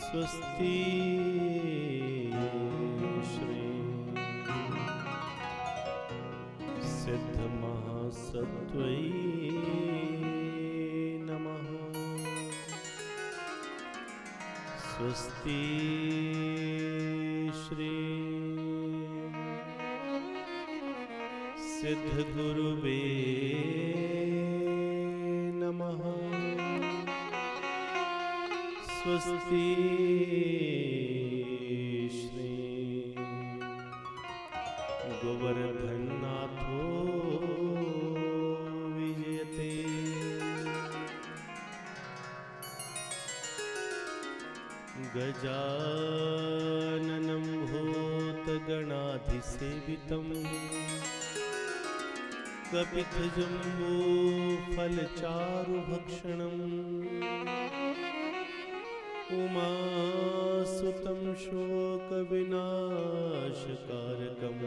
स्वस्ति श्री सिद्ध महासत्त्वै नमः। स्वस्ति श्री सिद्ध गुरुवे नमः। स्वस्ति श्री गोवर्धननाथो विजयते। गजाननं भूतगणाधिसेवितं कपितजम्बूफलचारुभक्षणम् उमासुतं शोकविनाशकारकं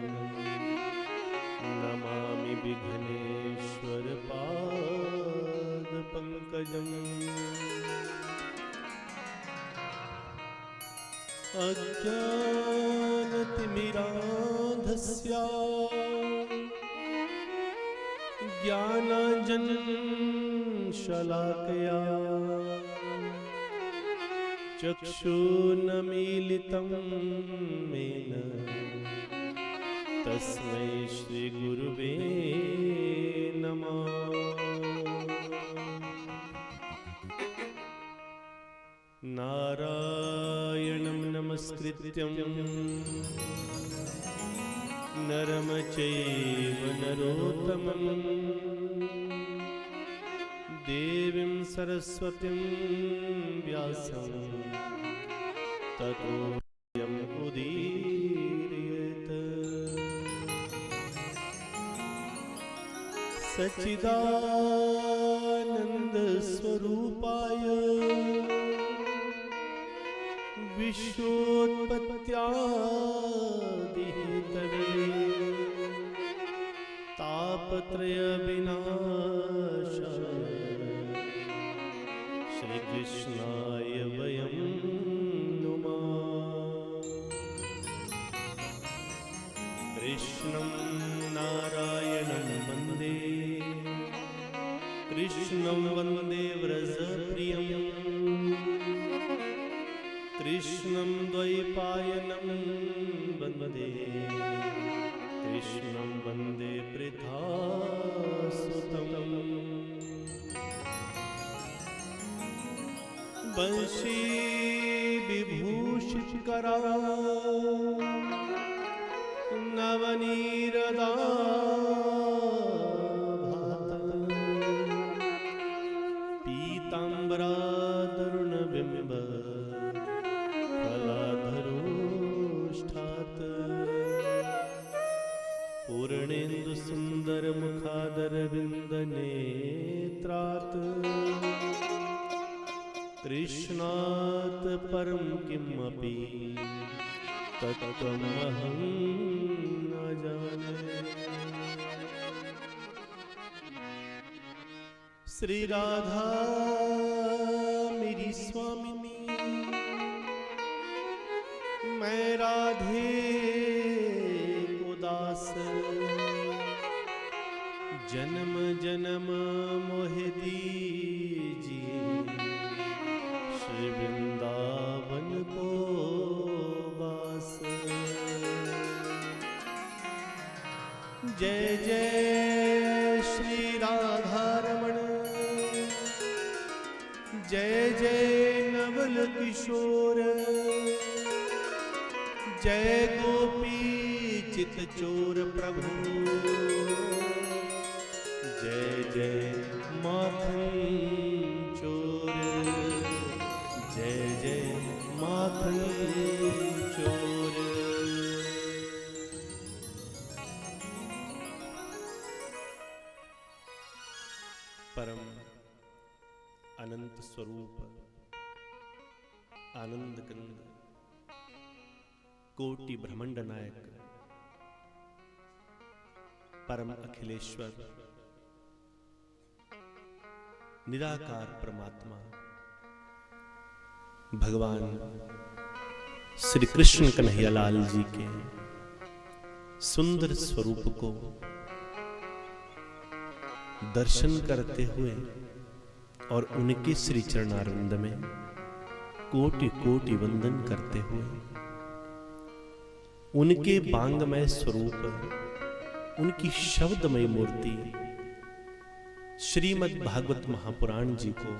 नमामि विघ्नेश्वरपादपङ्कजम्। अज्ञानतिमिरान्धस्य ज्ञानाञ्जनशलाकया चक्षुर्न्मीलितं येन तस्मै श्रीगुरुवे नमः। नारायणं नमस्कृत्यं नरं चैव नरोत्तमं देवीं सरस्वतीं व्यासं ततो जयमुदीरयेत्। सच्चिदानन्दस्वरूपाय विश्वोत्पत्त्यादिहेतवे तापत्रयविनाशाय श्रीकृष्णाय वयं नुमः। कृष्णं नारायणं वन्दे कृष्णं वन्दे व्रजप्रियं कृष्णं द्वैपायनं वन्दे कृष्णं वन्दे पृथासुतम्। बंशी विभूषितकरा नवनीरदाभात पीताम्बरादरुणबिम्ब फलाधरोष्ठात् पूर्णेन्दुसुन्दरमुखादरविन्दनेत्रात् कृष्णात् परं किमपि तत्त्वमहं न जाने। श्री राधा मेरी स्वामिनी, मैं राधे को दास, जन्म जन्म मोहि दीजिए श्री वृंदावन को वास। जय जय श्री राधारमण, जय जय नवल किशोर, जय गोपी चित चोर प्रभु, जय जय माखन चोर, जय जय माखन चोर। परम अनंत स्वरूप आनंद कंद कोटि ब्रह्मांड नायक परम अखिलेश्वर निराकार परमात्मा भगवान श्री कृष्ण कन्हैयालाल जी के सुंदर स्वरूप को दर्शन करते हुए और उनके श्री चरणारविंद में कोटि कोटि वंदन करते हुए उनके बांगमय स्वरूप, उनकी शब्दमय मूर्ति श्रीमद् भागवत महापुराण जी को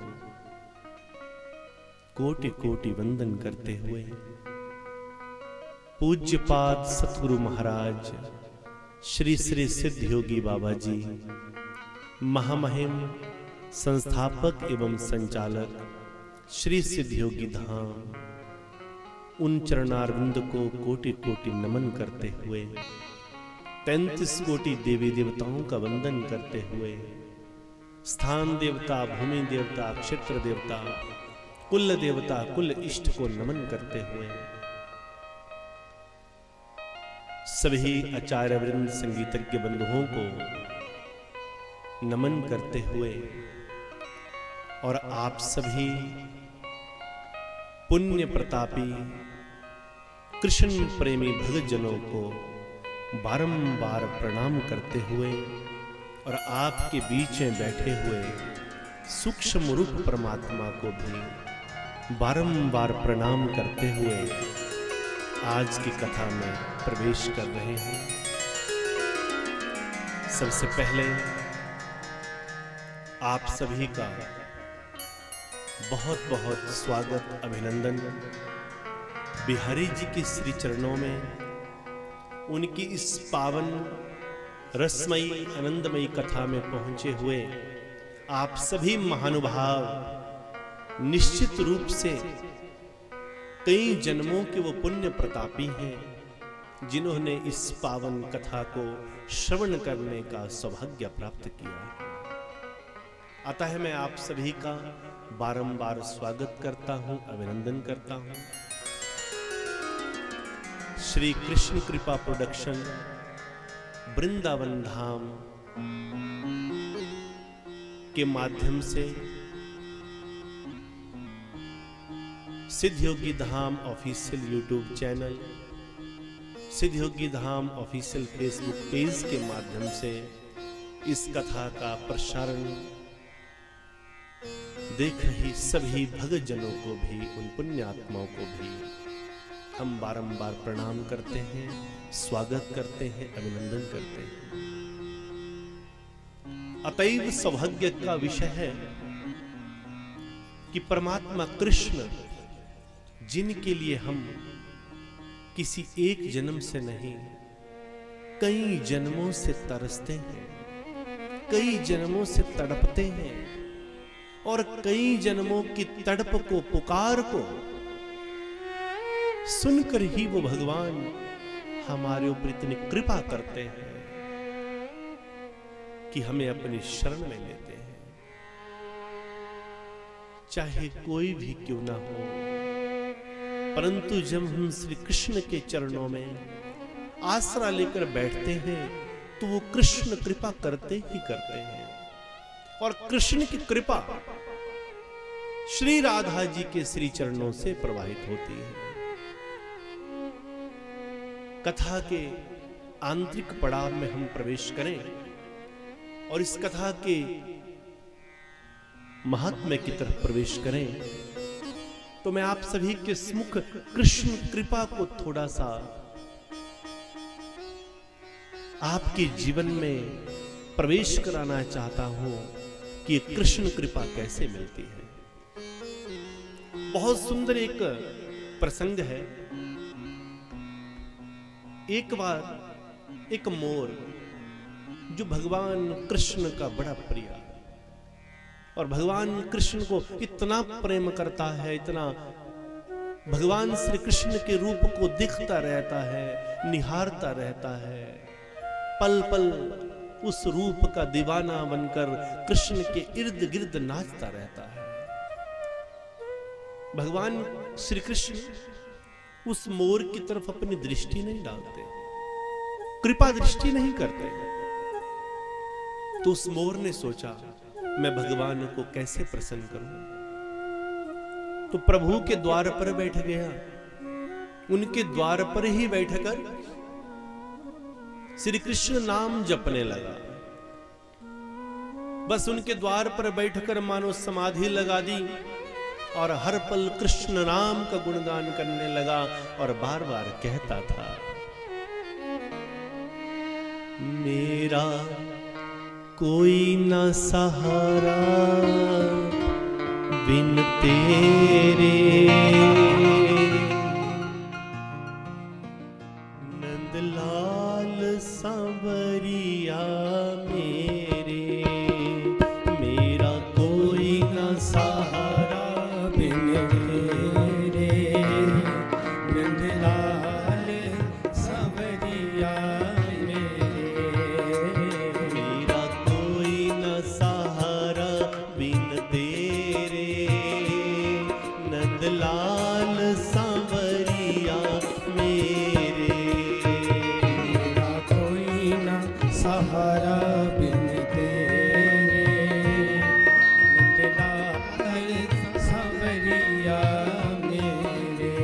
कोटि कोटि वंदन करते हुए पूज्यपाद सतगुरु महाराज श्री श्री सिद्ध योगी बाबा जी, महामहिम संस्थापक एवं संचालक श्री सिद्ध योगी धाम, उन चरणारविंद को कोटि कोटि नमन करते हुए 33 कोटि देवी देवताओं का वंदन करते हुए स्थान देवता, भूमि देवता, क्षेत्र देवता, कुल देवता, कुल इष्ट को नमन करते हुए सभी आचार्य वृंद, संगीतज्ञ बंधुओं को नमन करते हुए और आप सभी पुण्य प्रतापी कृष्ण प्रेमी भक्तजनों को बारंबार प्रणाम करते हुए और आपके बीच में बैठे हुए सूक्ष्म रूप परमात्मा को भी बारंबार प्रणाम करते हुए आज की कथा में प्रवेश कर रहे हैं। सबसे पहले आप सभी का बहुत बहुत स्वागत, अभिनंदन। बिहारी जी के श्री चरणों में उनकी इस पावन रसमयी आनंदमयी कथा में पहुंचे हुए आप सभी महानुभाव निश्चित रूप से कई जन्मों के वो पुण्य प्रतापी हैं जिन्होंने इस पावन कथा को श्रवण करने का सौभाग्य प्राप्त किया है। अतः मैं आप सभी का बारंबार स्वागत करता हूं, अभिनंदन करता हूं। श्री कृष्ण कृपा प्रोडक्शन वृंदावन धाम के माध्यम से सिद्ध योगी धाम ऑफिशियल यूट्यूब चैनल, सिद्ध योगी धाम ऑफिशियल फेसबुक पेज के माध्यम से इस कथा का प्रसारण देख रही सभी भक्तजनों को भी, उन पुण्यात्माओं को भी हम बारंबार प्रणाम करते हैं, स्वागत करते हैं, अभिनंदन करते हैं। अतएव सौभाग्य का विषय है कि परमात्मा कृष्ण जिनके लिए हम किसी एक जन्म से नहीं, कई जन्मों से तरसते हैं, कई जन्मों से तड़पते हैं और कई जन्मों की तड़प को, पुकार को सुनकर ही वो भगवान हमारे ऊपर इतनी कृपा करते हैं कि हमें अपनी शरण में लेते हैं। चाहे कोई भी क्यों ना हो, परंतु जब हम श्री कृष्ण के चरणों में आसरा लेकर बैठते हैं तो वो कृष्ण कृपा करते ही करते हैं। और कृष्ण की कृपा श्री राधा जी के श्री चरणों से प्रवाहित होती है। कथा के आंतरिक पड़ाव में हम प्रवेश करें और इस कथा के महात्म्य की तरफ प्रवेश करें तो मैं आप सभी के सम्मुख कृष्ण कृपा को थोड़ा सा आपके जीवन में प्रवेश कराना चाहता हूं कि कृष्ण कृपा कैसे मिलती है। बहुत सुंदर एक प्रसंग है। एक बार एक मोर जो भगवान कृष्ण का बड़ा प्रिय और भगवान कृष्ण को इतना प्रेम करता है, इतना भगवान श्री कृष्ण के रूप को देखता रहता है, निहारता रहता है, पल पल उस रूप का दीवाना बनकर कृष्ण के इर्द गिर्द नाचता रहता है। भगवान श्री कृष्ण उस मोर की तरफ अपनी दृष्टि नहीं डालते, कृपा दृष्टि नहीं करते। तो उस मोर ने सोचा मैं भगवान को कैसे प्रसन्न करूं। तो प्रभु के द्वार पर बैठ गया। उनके द्वार पर ही बैठकर श्री कृष्ण नाम जपने लगा। बस उनके द्वार पर बैठकर मानो समाधि लगा दी और हर पल कृष्ण नाम का गुणगान करने लगा और बार बार कहता था, मेरा कोई न सहारा बिन तेरे, नंदलाल सांवरिया मेरे, मेरा कोई न सहारा बिन तेरे, नंदलाल सांवरिया मेरे, मेरा कोई न सहारा बिन तेरे, नंदलाल सांवरिया मेरे, मेरा कोई न सहारा बिन तेरे, नंदलाल सांवरिया मेरे,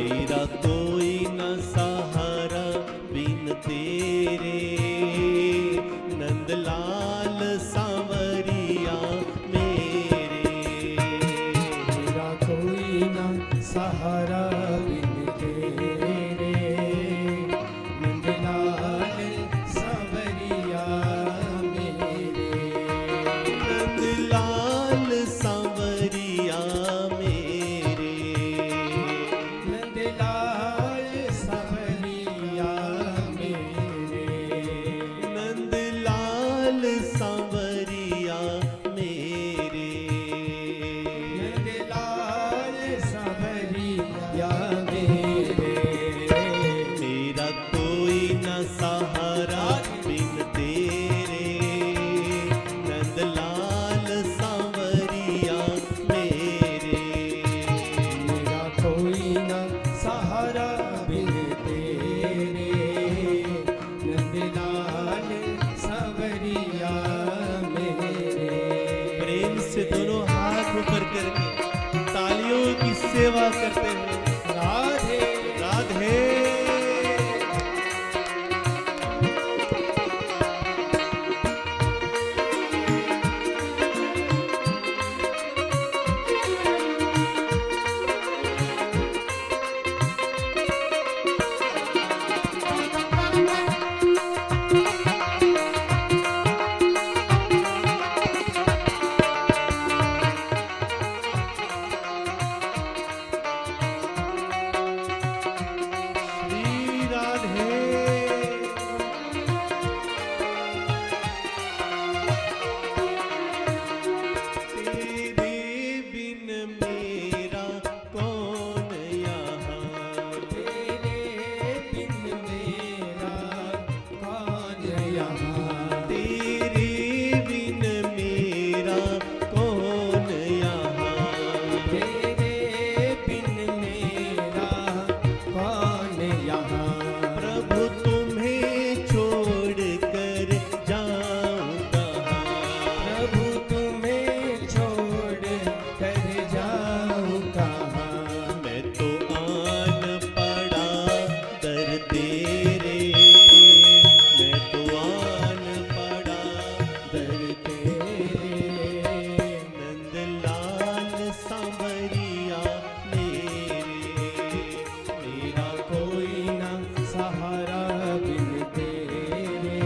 मेरा कोई न सहारा बिन तेरे, नंदलाल सांवरिया मेरे, मेरा कोई न सहारा बिन तेरे, नंदलाल सांवरिया मेरे, नंदलाल सांवरिया मेरे, नंदलाल सांवरिया मेरे, नंदलाल सांवरिया मेरे, नंदलाल सांवरिया मेरे, मेरा कोई न सहारा बिन तेरे, नंदलाल सांवरिया मेरे, मेरा कोई न सहारा बिन तेरे, नंदलाल सांवरिया मेरे। प्रेम से दोनों हाथ ऊपर करके तालियों की सेवा करते हैं, राधे राधे। श्री राधे। तेरे बिन मेरा कौन यहाँ, तेरे बिन मेरा कौन यहाँ, तेरे बिन मेरा कौन यहाँ, तेरे बिन मेरा कौन यहाँ, प्रभु तुम्हें छोड़ कर जाऊं कहाँ, प्रभु तुम्हें छोड़ कर जाऊं कहाँ, मैं तो आन पड़ा दर तेरे, मैं तो आन पड़ा दर तेरे, नंदलाल सांवरिया मेरे, मेरा कोई न सहारा बिन तेरे,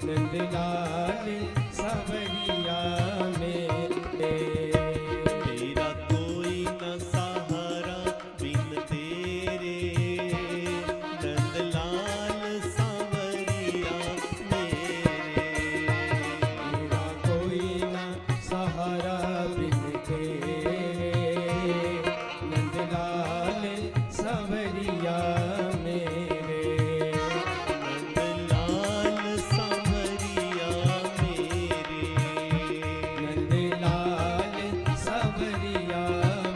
नंदलाल सांवरिया मेरे, मेरा कोई न सहारा बिन तेरे, नंदलाल सांवरिया मेरे, मेरा कोई न सहारा बिन तेरे, नंदलाल सांवरिया मेरे, नंदलाल सांवरिया मेरे, नंदलाल सांवरिया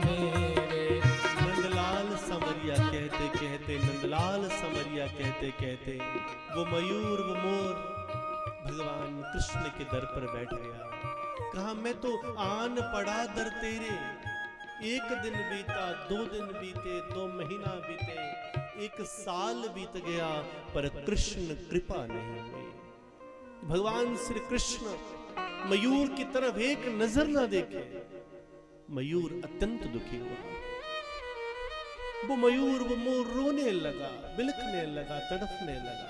मेरे। नंदलाल सांवरिया कहते कहते, नंदलाल सांवरिया कहते कहते वो मयूर वो मोर भगवान कृष्ण के दर पर बैठ गया। कहा मैं तो आन पड़ा दर तेरे, एक दिन बीता, 2 दिन बीते, 2 महीना बीते, 1 साल बीत गया, पर कृष्ण कृपा नहीं हुई। भगवान श्री कृष्ण मयूर की तरफ एक नजर ना देखे। मयूर अत्यंत दुखी हुआ। वो मयूर, वो मोर रोने लगा, बिलखने लगा, तड़फने लगा,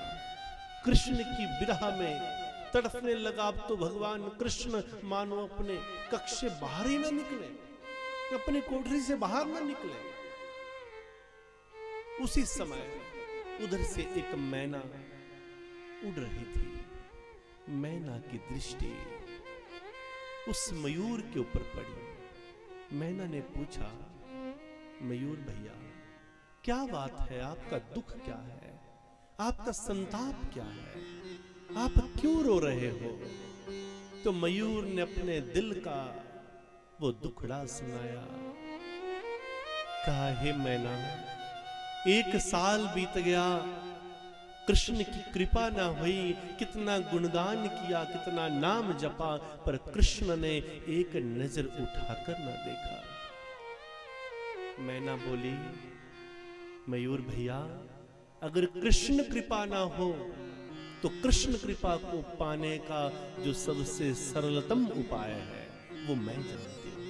कृष्ण की विरह में तड़फने लगा। अब तो भगवान कृष्ण मानो अपने कक्ष से बाहर ही ना निकले, अपनी कोठरी से बाहर ना निकले। उसी समय उधर से एक मैना उड़ रही थी। मैना की दृष्टि उस मयूर के ऊपर पड़ी। मैना ने पूछा, मयूर भैया क्या बात है, आपका दुख क्या है, आपका संताप क्या है, आप क्यों रो रहे हो? तो मयूर ने अपने दिल का वो दुखड़ा सुनाया। कहा, हे मैना, 1 साल बीत गया, कृष्ण की कृपा ना हुई, कितना गुणगान किया, कितना नाम जपा, पर कृष्ण ने एक नजर उठाकर ना देखा। मैना बोली, मयूर भैया, अगर कृष्ण कृपा ना हो तो कृष्ण कृपा को पाने का जो सबसे सरलतम उपाय है वो मैं जानती हूं।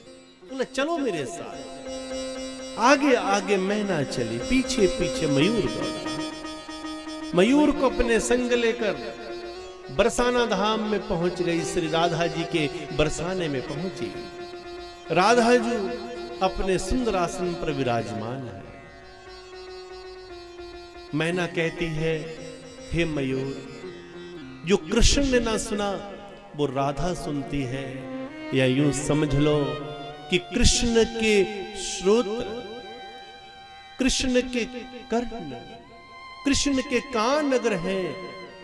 बोले, चलो मेरे साथ। आगे आगे मैना चली, पीछे पीछे मयूर दौड़ा। मयूर को अपने संग लेकर बरसाना धाम में पहुंच गई। श्री राधा जी के बरसाने में पहुंची। राधा जी अपने सुंदर आसन पर विराजमान है। मैना कहती है, हे मयूर, जो कृष्ण ने ना सुना वो राधा सुनती है, या यूं समझ लो कि कृष्ण के श्रोत्र, कृष्ण के कर्ण, कृष्ण के कान अगर हैं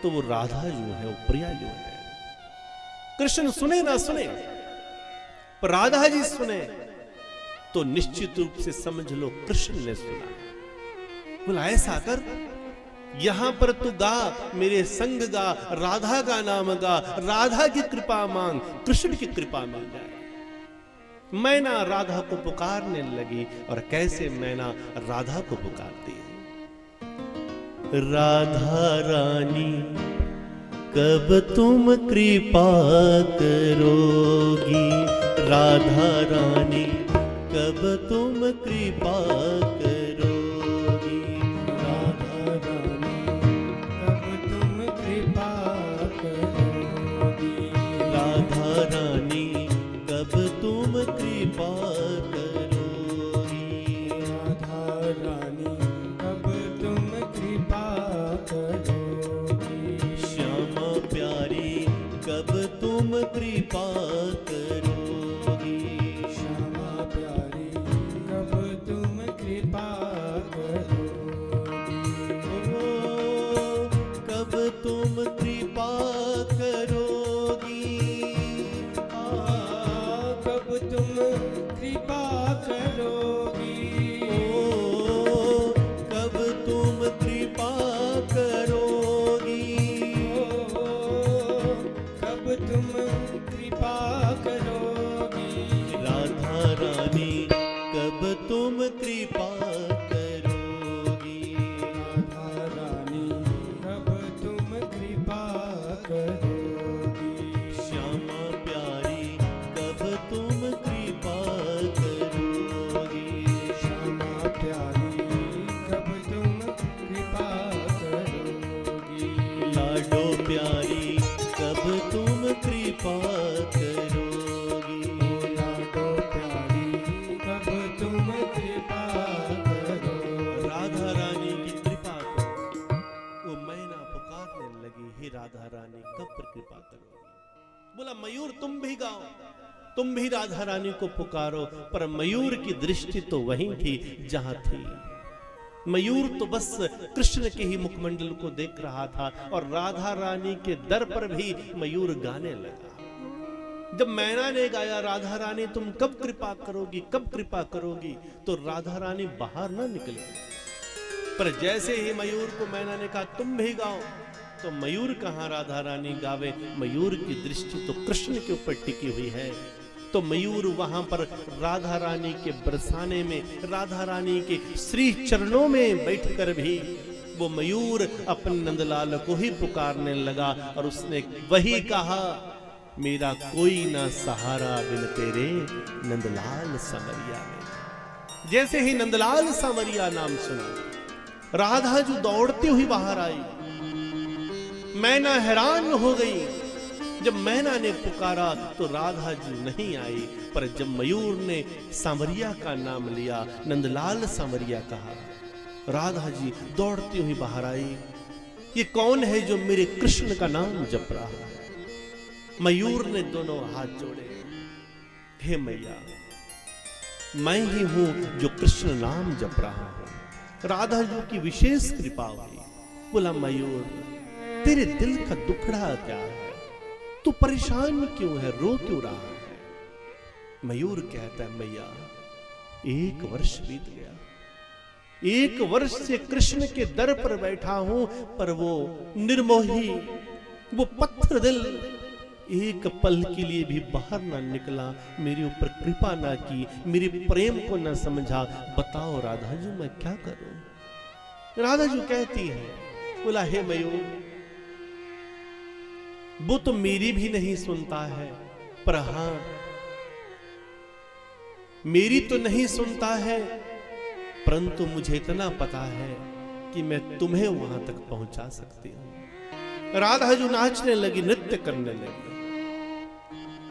तो वो राधा जो है, वो प्रिया जो है। कृष्ण सुने ना सुने, पर राधा जी सुने तो निश्चित रूप से समझ लो कृष्ण ने सुना। बोला, ऐसा कर, यहां पर तू गा, मेरे संग गा, राधा का नाम गा, राधा की कृपा मांग, कृष्ण की कृपा मिल जाए। मैना राधा को पुकारने लगी। और कैसे मैना राधा को पुकारती है, राधा रानी कब तुम कृपा करोगी, राधा रानी कब तुम कृपा करोगी, राधा रानी कब तुम कृपा करोगी, राधा रानी कब तुम कृपा करोगी, राधा रानी कब तुम कृपा करोगी, श्यामा प्यारी कब तुम कृपा करोगी, श्यामा प्यारी कब तुम कृपा करोगी, ओ कब तुम कृपा करोगी, कब तुम कृपा करोगी, ओ कब तुम कृपा करोगी, ओ कब तुम कृपा करोगी, राधा रानी कब तुम कृपा करोगी, राधा रानी कब तुम कृपा करोगी, श्यामा प्यारी कब तुम कृपा करोगी, श्यामा प्यारी कब तुम कृपा करोगी, लाडो प्यारी कब तुम कृपा करोगी, लाडो प्यारी कब तुम कृपा करोगी, राधा रानी की कृपा करो। वो मैना पुकारने लगी, हे राधा रानी कब कृपा करोगी। बोला, मयूर तुम भी गाओ, तुम भी राधा रानी को पुकारो। पर मयूर की दृष्टि तो वहीं थी जहां थी। मयूर तो बस कृष्ण के ही मुखमंडल को देख रहा था, और राधा रानी के दर पर भी मयूर गाने लगा। जब मैना ने गाया, राधा रानी तुम कब कृपा करोगी, कब कृपा करोगी, तो राधा रानी बाहर ना निकले। पर जैसे ही मयूर को मैना ने कहा तुम भी गाओ, तो मयूर कहां राधा रानी गावे। मयूर की दृष्टि तो कृष्ण के ऊपर टिकी हुई है। तो मयूर वहां पर राधा रानी के बरसाने में, राधा रानी के श्री चरणों में बैठकर भी वो मयूर अपने नंदलाल को ही पुकारने लगा और उसने वही कहा, मेरा कोई ना सहारा बिन तेरे नंदलाल सांवरिया में। जैसे ही नंदलाल सांवरिया नाम सुना, राधा जो दौड़ती हुई बाहर आई। मैना हैरान हो गई। जब मैना ने पुकारा तो राधा जी नहीं आई, पर जब मयूर ने सांवरिया का नाम लिया, नंदलाल सांवरिया कहा, राधा जी दौड़ती हुई बाहर आई। ये कौन है जो मेरे कृष्ण का नाम जप रहा है? मयूर ने दोनों हाथ जोड़े, हे मैया, मैं ही हूं जो कृष्ण नाम जप रहा हूं। राधा जी की विशेष कृपा हुई। बोला, मयूर तेरे दिल का दुखड़ा क्या है? तू परेशान क्यों है, रो क्यों रहा है? मयूर कहता है, मैया 1 वर्ष बीत गया, 1 वर्ष से कृष्ण के दर पर बैठा हूं, पर वो निर्मोही, वो पत्थर दिल एक पल के लिए भी बाहर ना निकला, मेरे ऊपर कृपा ना की, मेरे प्रेम को ना समझा। बताओ राधा जी मैं क्या करूं? राधा जी कहती है, बोला, हे मयूर, वो तो मेरी भी नहीं सुनता है, पर हां, मेरी तो नहीं सुनता है, परंतु मुझे इतना पता है कि मैं तुम्हें वहां तक पहुंचा सकती हूं। राधा जी नाचने लगी, नृत्य करने लगी।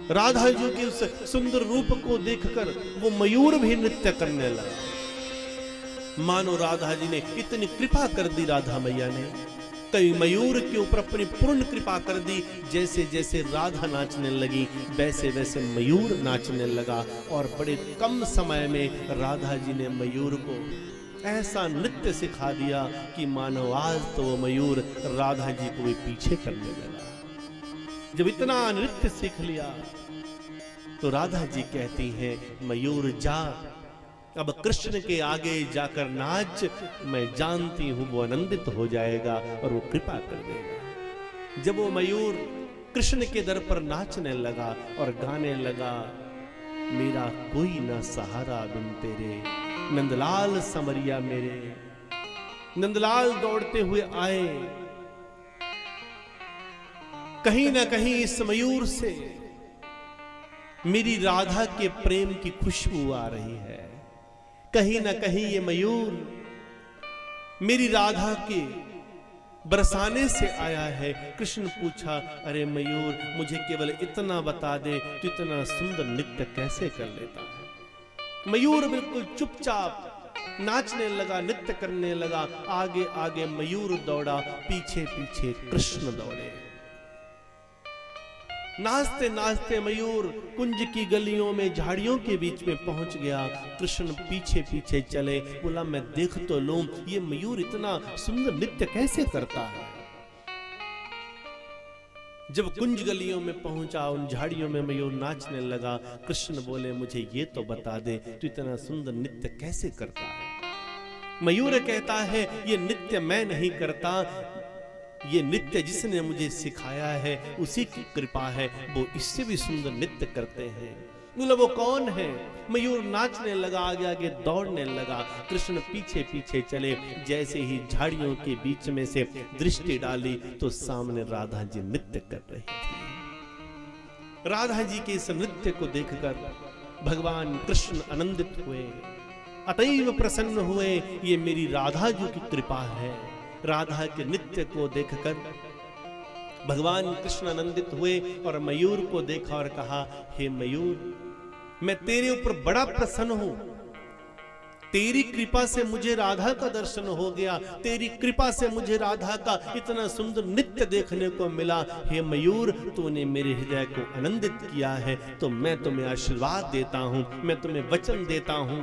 राधा जी के उस सुंदर रूप को देखकर वो मयूर भी नृत्य करने लगा। मानो राधा जी ने इतनी कृपा कर दी, राधा मैया ने कई मयूर के ऊपर अपनी पूर्ण कृपा कर दी। जैसे जैसे राधा नाचने लगी, वैसे वैसे मयूर नाचने लगा, और बड़े कम समय में राधा जी ने मयूर को ऐसा नृत्य सिखा दिया कि मानो आज तो वो मयूर राधा जी को भी पीछे करने लगा। जब इतना नृत्य सीख लिया तो राधा जी कहती हैं, मयूर जा, अब कृष्ण के आगे जाकर नाच, मैं जानती हूं वो आनंदित हो जाएगा और वो कृपा कर देगा। जब वो मयूर कृष्ण के दर पर नाचने लगा और गाने लगा, मेरा कोई ना सहारा बिन तेरे नंदलाल सांवरिया मेरे। नंदलाल दौड़ते हुए आए। कहीं ना कहीं इस मयूर से मेरी राधा के प्रेम की खुशबू आ रही है। कहीं ना कहीं ये मयूर मेरी राधा के बरसाने से आया है। कृष्ण पूछा, अरे मयूर, मुझे केवल इतना बता दे, तू इतना सुंदर नृत्य कैसे कर लेता है? मयूर बिल्कुल चुपचाप नाचने लगा, नृत्य करने लगा। आगे आगे मयूर दौड़ा, पीछे पीछे कृष्ण दौड़े। नाचते नाचते मयूर कुंज की गलियों में, झाड़ियों के बीच में पहुंच गया। कृष्ण पीछे पीछे चले। बोला, मैं देख तो लूं ये मयूर इतना सुंदर नृत्य कैसे करता है। जब कुंज गलियों में पहुंचा, उन झाड़ियों में मयूर नाचने लगा। कृष्ण बोले, मुझे ये तो बता दे, तू इतना सुंदर नृत्य कैसे करता है? मयूर कहता है, ये नृत्य मैं नहीं करता, ये नृत्य जिसने मुझे सिखाया है उसी की कृपा है, वो इससे भी सुंदर नृत्य करते हैं। बोला, वो कौन है? मयूर नाचने लगा, आगे आगे दौड़ने लगा। कृष्ण पीछे पीछे चले। जैसे ही झाड़ियों के बीच में से दृष्टि डाली तो सामने राधा जी नृत्य कर रही थी। राधा जी के इस नृत्य को देखकर भगवान कृष्ण आनंदित हुए, अतैव प्रसन्न हुए। ये मेरी राधा जी की कृपा है। राधा के नृत्य को देखकर भगवान कृष्ण आनंदित हुए और मयूर को देखा और कहा, हे मयूर, मैं तेरे ऊपर बड़ा प्रसन्न हूं। तेरी कृपा से मुझे राधा का दर्शन हो गया, तेरी कृपा से मुझे राधा का इतना सुंदर नृत्य देखने को मिला। हे मयूर, तूने मेरे हृदय को आनंदित किया है, तो मैं तुम्हें आशीर्वाद देता हूं, मैं तुम्हें वचन देता हूं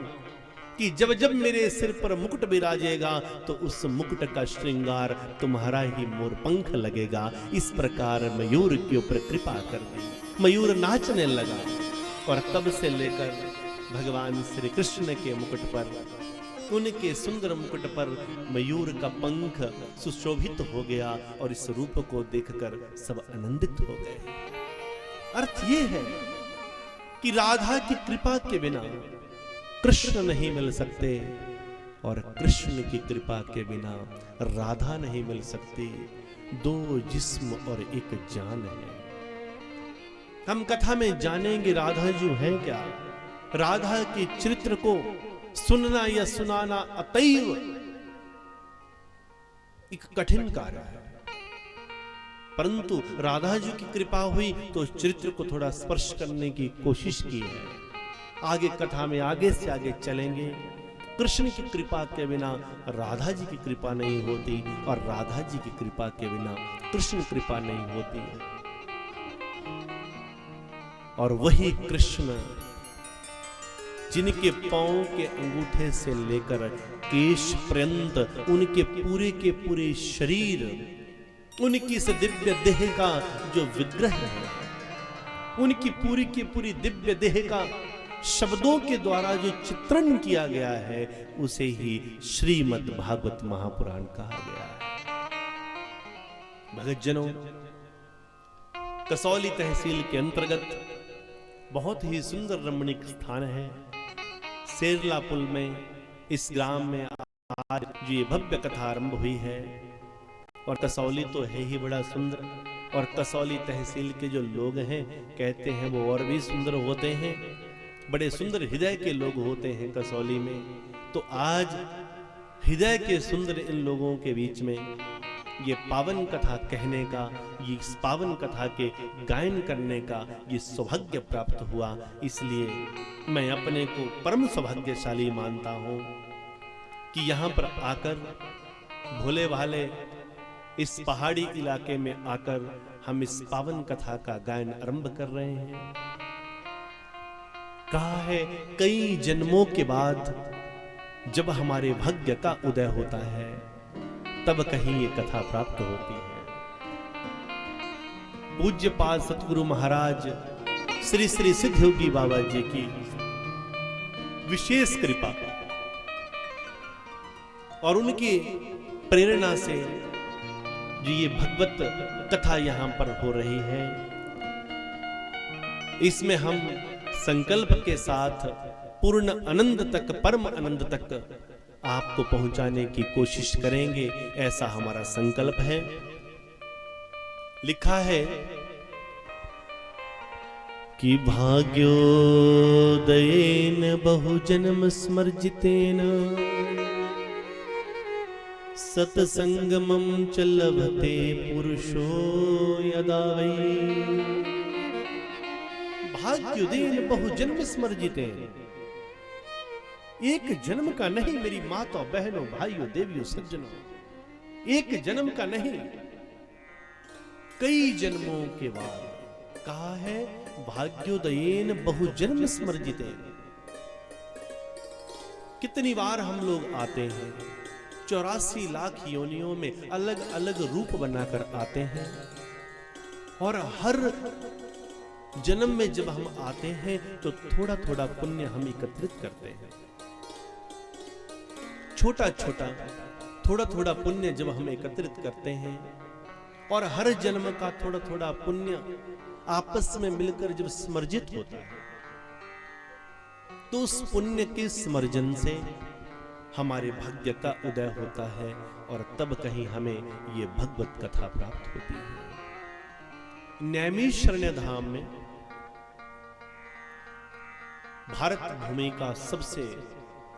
कि जब जब मेरे सिर पर मुकुट विराजेगा तो उस मुकुट का श्रृंगार तुम्हारा ही मोरपंख लगेगा। इस प्रकार मयूर के ऊपर कृपा कर दी। मयूर नाचने लगा और तब से लेकर भगवान श्री कृष्ण के मुकुट पर, उनके सुंदर मुकुट पर मयूर का पंख सुशोभित हो गया और इस रूप को देखकर सब आनंदित हो गए। अर्थ ये है कि राधा की कृपा के बिना कृष्ण नहीं मिल सकते और कृष्ण की कृपा के बिना राधा नहीं मिल सकती। दो जिस्म और एक जान है। हम कथा में जानेंगे राधा जी है क्या। राधा के चरित्र को सुनना या सुनाना अतैव एक कठिन कार्य है, परंतु राधा जी की कृपा हुई तो चरित्र को थोड़ा स्पर्श करने की कोशिश की है। आगे कथा में आगे से आगे चलेंगे। कृष्ण की कृपा के बिना राधा जी की कृपा नहीं होती और राधा जी की कृपा के बिना कृष्ण कृपा नहीं होती। और वही कृष्ण जिनके पांव के अंगूठे से लेकर केश पर्यंत उनके पूरे के पूरे शरीर, उनकी इस दिव्य देह का जो विग्रह है, उनकी पूरी की पूरी दिव्य देह का शब्दों के द्वारा जो चित्रण किया गया है, उसे ही श्रीमद् भागवत महापुराण कहा गया है। भक्तजनों, कसौली तहसील के अंतर्गत बहुत ही सुंदर रमणीक स्थान है। सेरला पुल में इस ग्राम में आज जो ये भव्य कथा आरंभ हुई है, और कसौली तो है ही बड़ा सुंदर, और कसौली तहसील के जो लोग हैं कहते हैं वो और भी सुंदर होते हैं। बड़े सुंदर हृदय के लोग होते हैं कसौली में। तो आज हृदय के सुंदर इन लोगों के बीच में ये पावन कथा कहने का, ये पावन कथा के गायन करने का ये सौभाग्य प्राप्त हुआ। इसलिए मैं अपने को परम सौभाग्यशाली मानता हूं कि यहां पर आकर, भोले भाले इस पहाड़ी इलाके में आकर हम इस पावन कथा का गायन आरंभ कर रहे हैं। कहा है कई जन्मों के बाद जब हमारे भाग्य का उदय होता है तब कहीं ये कथा प्राप्त होती है। पूज्य पाद सतगुरु महाराज श्री श्री सिद्धयोगी बाबा जी की विशेष कृपा और उनकी प्रेरणा से जो ये भगवत कथा यहां पर हो रही है, इसमें हम संकल्प के साथ पूर्ण आनंद तक, परम आनंद तक आपको पहुंचाने की कोशिश करेंगे, ऐसा हमारा संकल्प है। लिखा है कि भाग्योदयेन बहुजन्म स्मर्जितेन सत्संगमं च लभते पुरुषो यदा वै। भाग्योदयेन बहुजन्म स्मर्जितेन, एक जन्म का नहीं मेरी माताओं बहनों भाइयों देवियों सज्जनों, एक जन्म का नहीं कई जन्मों के बाद कहा है भाग्योदयेन बहुजन्म स्मर्जितेन। कितनी बार हम लोग आते हैं, 84 लाख योनियों में अलग अलग रूप बनाकर आते हैं, और हर जन्म में जब हम आते हैं तो थोड़ा थोड़ा पुण्य हम एकत्रित करते हैं। छोटा छोटा थोड़ा थोड़ा पुण्य जब हम एकत्रित करते हैं और हर जन्म का थोड़ा थोड़ा पुण्य आपस में मिलकर जब स्मर्जित होता है तो उस पुण्य के स्मर्जन से हमारे भाग्य का उदय होता है और तब कहीं हमें ये भगवत कथा प्राप्त होती है। नैमिषारण्य धाम में भारत भूमि का सबसे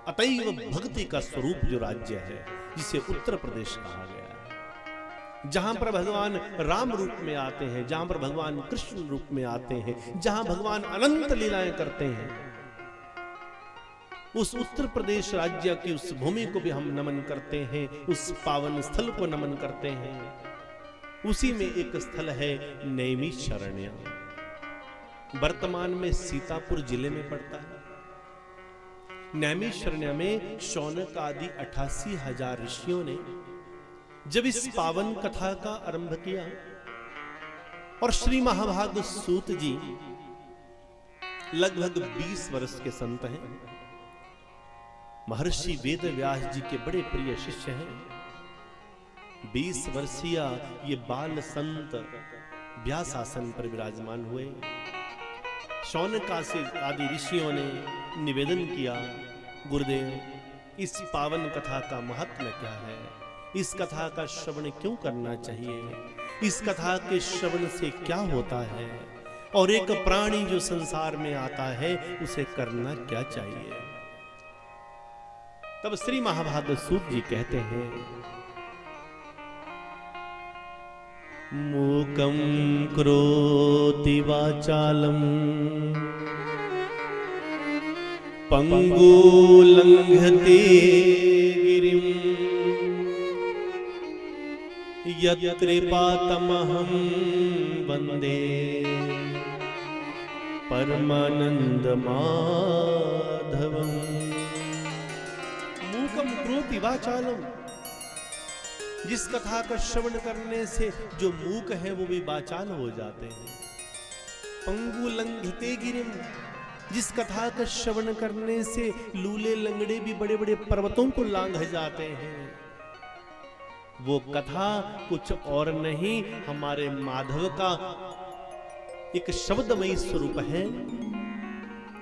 अतैव भक्ति का स्वरूप जो राज्य है, जिसे उत्तर प्रदेश कहा गया है, जहां पर भगवान राम रूप में आते हैं, जहां पर भगवान कृष्ण रूप में आते हैं, जहां भगवान अनंत लीलाएं करते हैं, उस उत्तर प्रदेश राज्य की उस भूमि को भी हम नमन करते हैं, उस पावन स्थल को नमन करते हैं। उसी में एक स्थल है नैमिषारण्य, वर्तमान में सीतापुर जिले में पड़ता है। नैमिषारण्य में शौनक आदि 88,000 ऋषियों ने जब इस पावन कथा का आरंभ किया और श्री महाभाग सूत जी लगभग 20 वर्ष के संत हैं, महर्षि वेद व्यास जी के बड़े प्रिय शिष्य हैं। 20 वर्षीय ये बाल संत व्यास आसन पर विराजमान हुए। शौनक आदि ऋषियों ने निवेदन किया, गुरुदेव इस पावन कथा का महात्म्य क्या है, इस कथा का श्रवण क्यों करना चाहिए, इस कथा के श्रवण से क्या होता है, और एक प्राणी जो संसार में आता है उसे करना क्या चाहिए। तब श्री महाभागवत सूत जी कहते हैं, मूकं करोति वाचालं पंगु लंघते गिरिं यत्कृपातमहं वन्दे परमानंद माधवम्। मूकं करोति वाचालं, जिस कथा का श्रवण करने से जो मूक है वो भी वाचाल हो जाते हैं। पंगु लंघते गिरिम, जिस कथा का श्रवण करने से लूले लंगड़े भी बड़े बड़े पर्वतों को लांघ जाते हैं। वो कथा कुछ और नहीं, हमारे माधव का एक शब्दमयी स्वरूप है।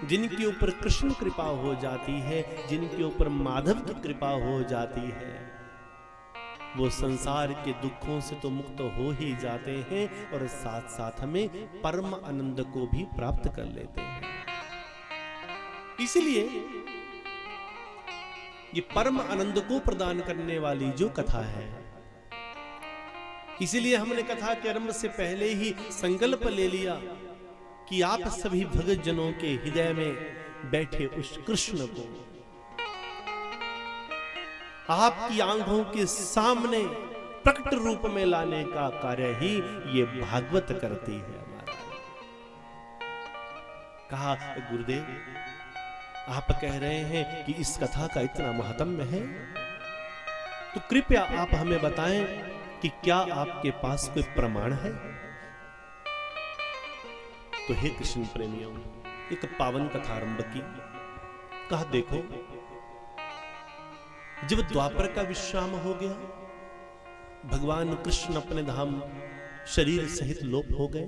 जिनके ऊपर कृष्ण कृपा हो जाती है, जिनके ऊपर माधव की कृपा हो जाती है, वो संसार के दुखों से तो मुक्त हो ही जाते हैं और साथ साथ हमें परम आनंद को भी प्राप्त कर लेते हैं। इसलिए ये परम आनंद को प्रदान करने वाली जो कथा है, इसीलिए हमने कथा के आरंभ से पहले ही संकल्प ले लिया कि आप सभी भगत जनों के हृदय में बैठे उस कृष्ण को आपकी आंखों के सामने प्रकट रूप में लाने का कार्य ही ये भागवत करती है। हमारा कहा, गुरुदेव आप कह रहे हैं कि इस कथा का इतना महत्व है, तो कृपया आप हमें बताएं कि क्या आपके पास कोई प्रमाण है। तो हे कृष्ण प्रेमियों, एक पावन कथा आरंभ की। कहा, देखो जब द्वापर का विश्राम हो गया, भगवान कृष्ण अपने धाम शरीर सहित लोप हो गए,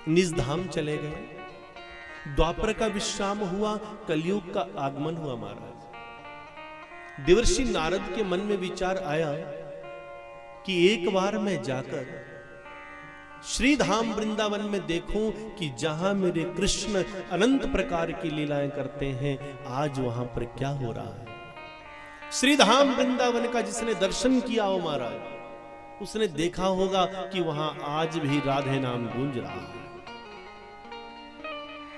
निज धाम चले गए। द्वापर का विश्राम हुआ, कलयुग का आगमन हुआ। महाराज देवर्षि नारद के मन में विचार आया कि एक बार मैं जाकर श्री धाम वृंदावन में देखूं कि जहां मेरे कृष्ण अनंत प्रकार की लीलाएं करते हैं, आज वहां पर क्या हो रहा है। श्री धाम वृंदावन का जिसने दर्शन किया हो महाराज, उसने देखा होगा कि वहां आज भी राधे नाम गूंज रहा है।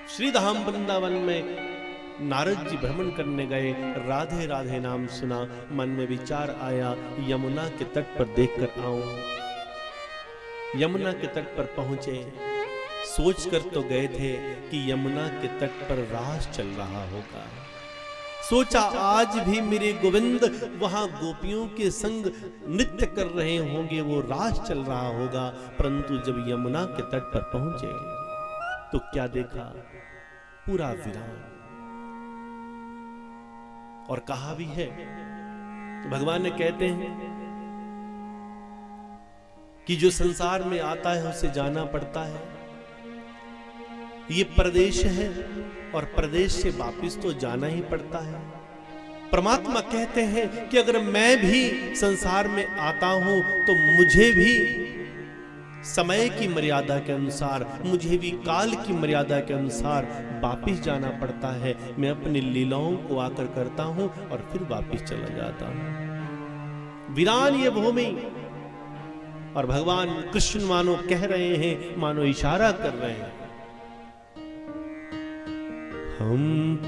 श्री धाम वृंदावन में नारद जी भ्रमण करने गए, राधे राधे नाम सुना, मन में विचार आया यमुना के तट पर देखकर आऊं। यमुना के तट पर पहुंचे, सोचकर तो गए थे कि यमुना के तट पर रास चल रहा होगा। सोचा आज भी मेरे गोविंद वहां गोपियों के संग नृत्य कर रहे होंगे, वो रास चल रहा होगा। परंतु जब यमुना के तट पर पहुंचे तो क्या देखा, पूरा वीरान। और कहा भी है, भगवान ने कहते हैं कि जो संसार में आता है उसे जाना पड़ता है। ये प्रदेश है और प्रदेश से वापिस तो जाना ही पड़ता है। परमात्मा कहते हैं कि अगर मैं भी संसार में आता हूं तो मुझे भी समय की मर्यादा के अनुसार, मुझे भी काल की मर्यादा के अनुसार वापिस जाना पड़ता है। मैं अपनी लीलाओं को आकर करता हूं और फिर वापिस चला जाता हूं। वीरान ये भूमि। और भगवान कृष्ण मानो कह रहे हैं, मानो इशारा कर रहे हैं, हम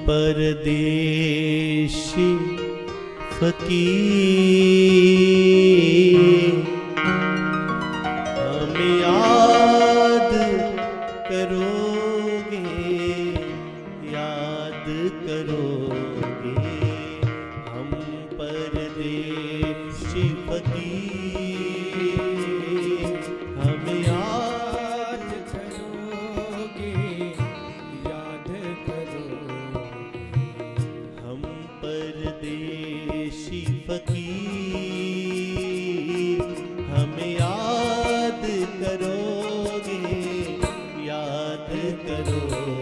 परदेशी फकीर, हमें याद करोगे, याद करोगे। हम परदेशी फकीर, हमें याद करोगे, याद करोगे। हम परदेशी फकीर, हमें याद करोगे, याद करोगे।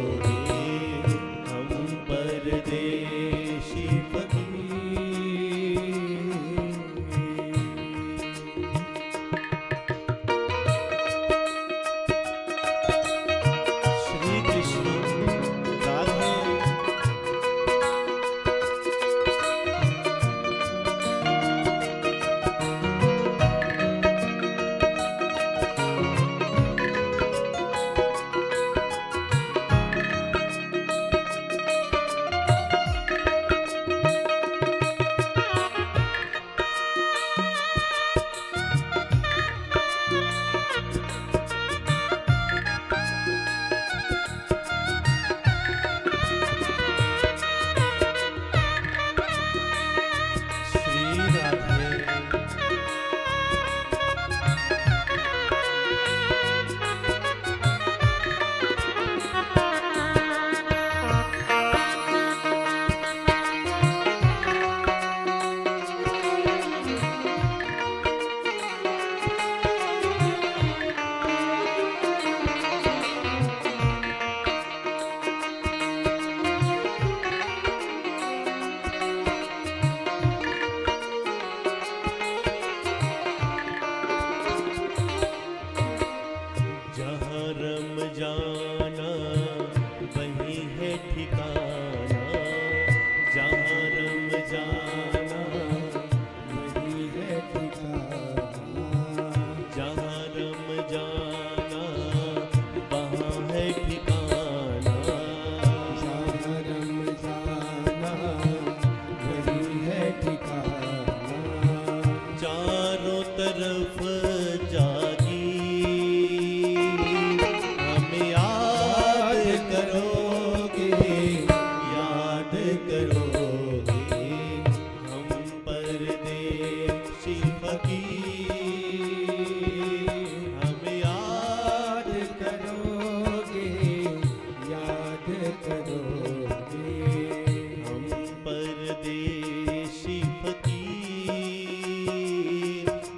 परदेशी फकीर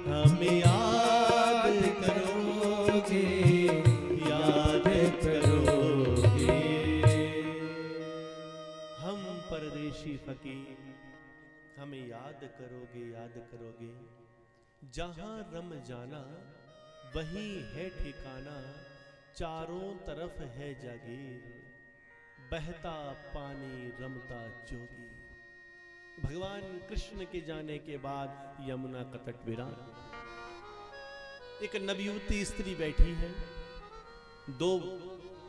हमें याद करोगे, याद करोगे। हम परदेशी फकीर हमें याद करोगे, याद करोगे। जहां रम जाना वहीं है ठिकाना, चारों तरफ है जागीर, बहता पानी रमता जोगी। भगवान कृष्ण के जाने के बाद यमुना का तट वीरान, एक नवयुवती स्त्री बैठी है, दो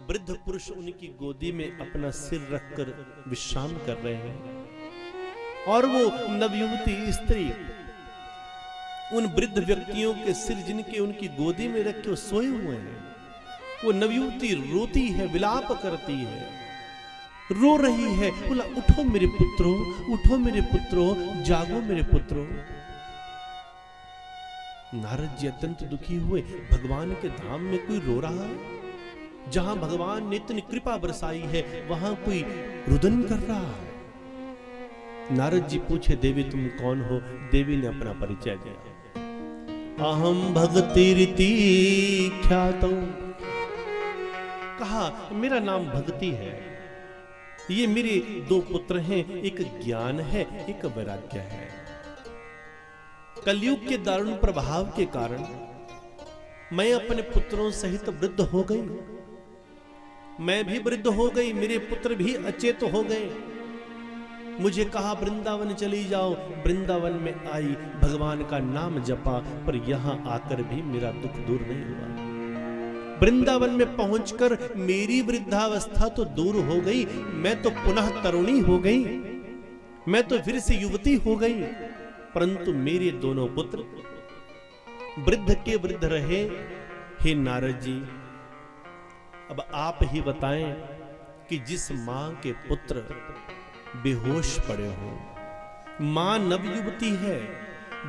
वृद्ध पुरुष उनकी गोदी में अपना सिर रखकर विश्राम कर रहे हैं, और वो नवयुवती स्त्री उन वृद्ध व्यक्तियों के सिर जिनके उनकी गोदी में रख के सोए हुए हैं, वो नवयुवती रोती है, विलाप करती है, रो रही है, बोला उठो मेरे पुत्रों, उठो मेरे पुत्रों, जागो मेरे पुत्रों। नारद जी अत्यंत दुखी हुए, भगवान के धाम में कोई रो रहा है, जहां भगवान ने इतनी कृपा बरसाई है वहां कोई रुदन कर रहा है। नारद जी पूछे, देवी तुम कौन हो? देवी ने अपना परिचय दिया, अहम भगति रीति ख्यातो। कहा मेरा नाम भक्ति है, ये मेरे दो पुत्र हैं, एक ज्ञान है, एक वैराग्य है। कलयुग के दारुण प्रभाव के कारण मैं अपने पुत्रों सहित वृद्ध हो गई, मैं भी वृद्ध हो गई, मेरे पुत्र भी अचेत हो गए। मुझे कहा वृंदावन चली जाओ, वृंदावन में आई, भगवान का नाम जपा, पर यहां आकर भी मेरा दुख दूर नहीं हुआ। वृंदावन में पहुंचकर मेरी वृद्धावस्था तो दूर हो गई, मैं तो पुनः तरुणी हो गई, मैं तो फिर से युवती हो गई, परंतु मेरे दोनों पुत्र वृद्ध के वृद्ध रहे। हे नारद जी, अब आप ही बताएं कि जिस मां के पुत्र बेहोश पड़े हो, मां नवयुवती है,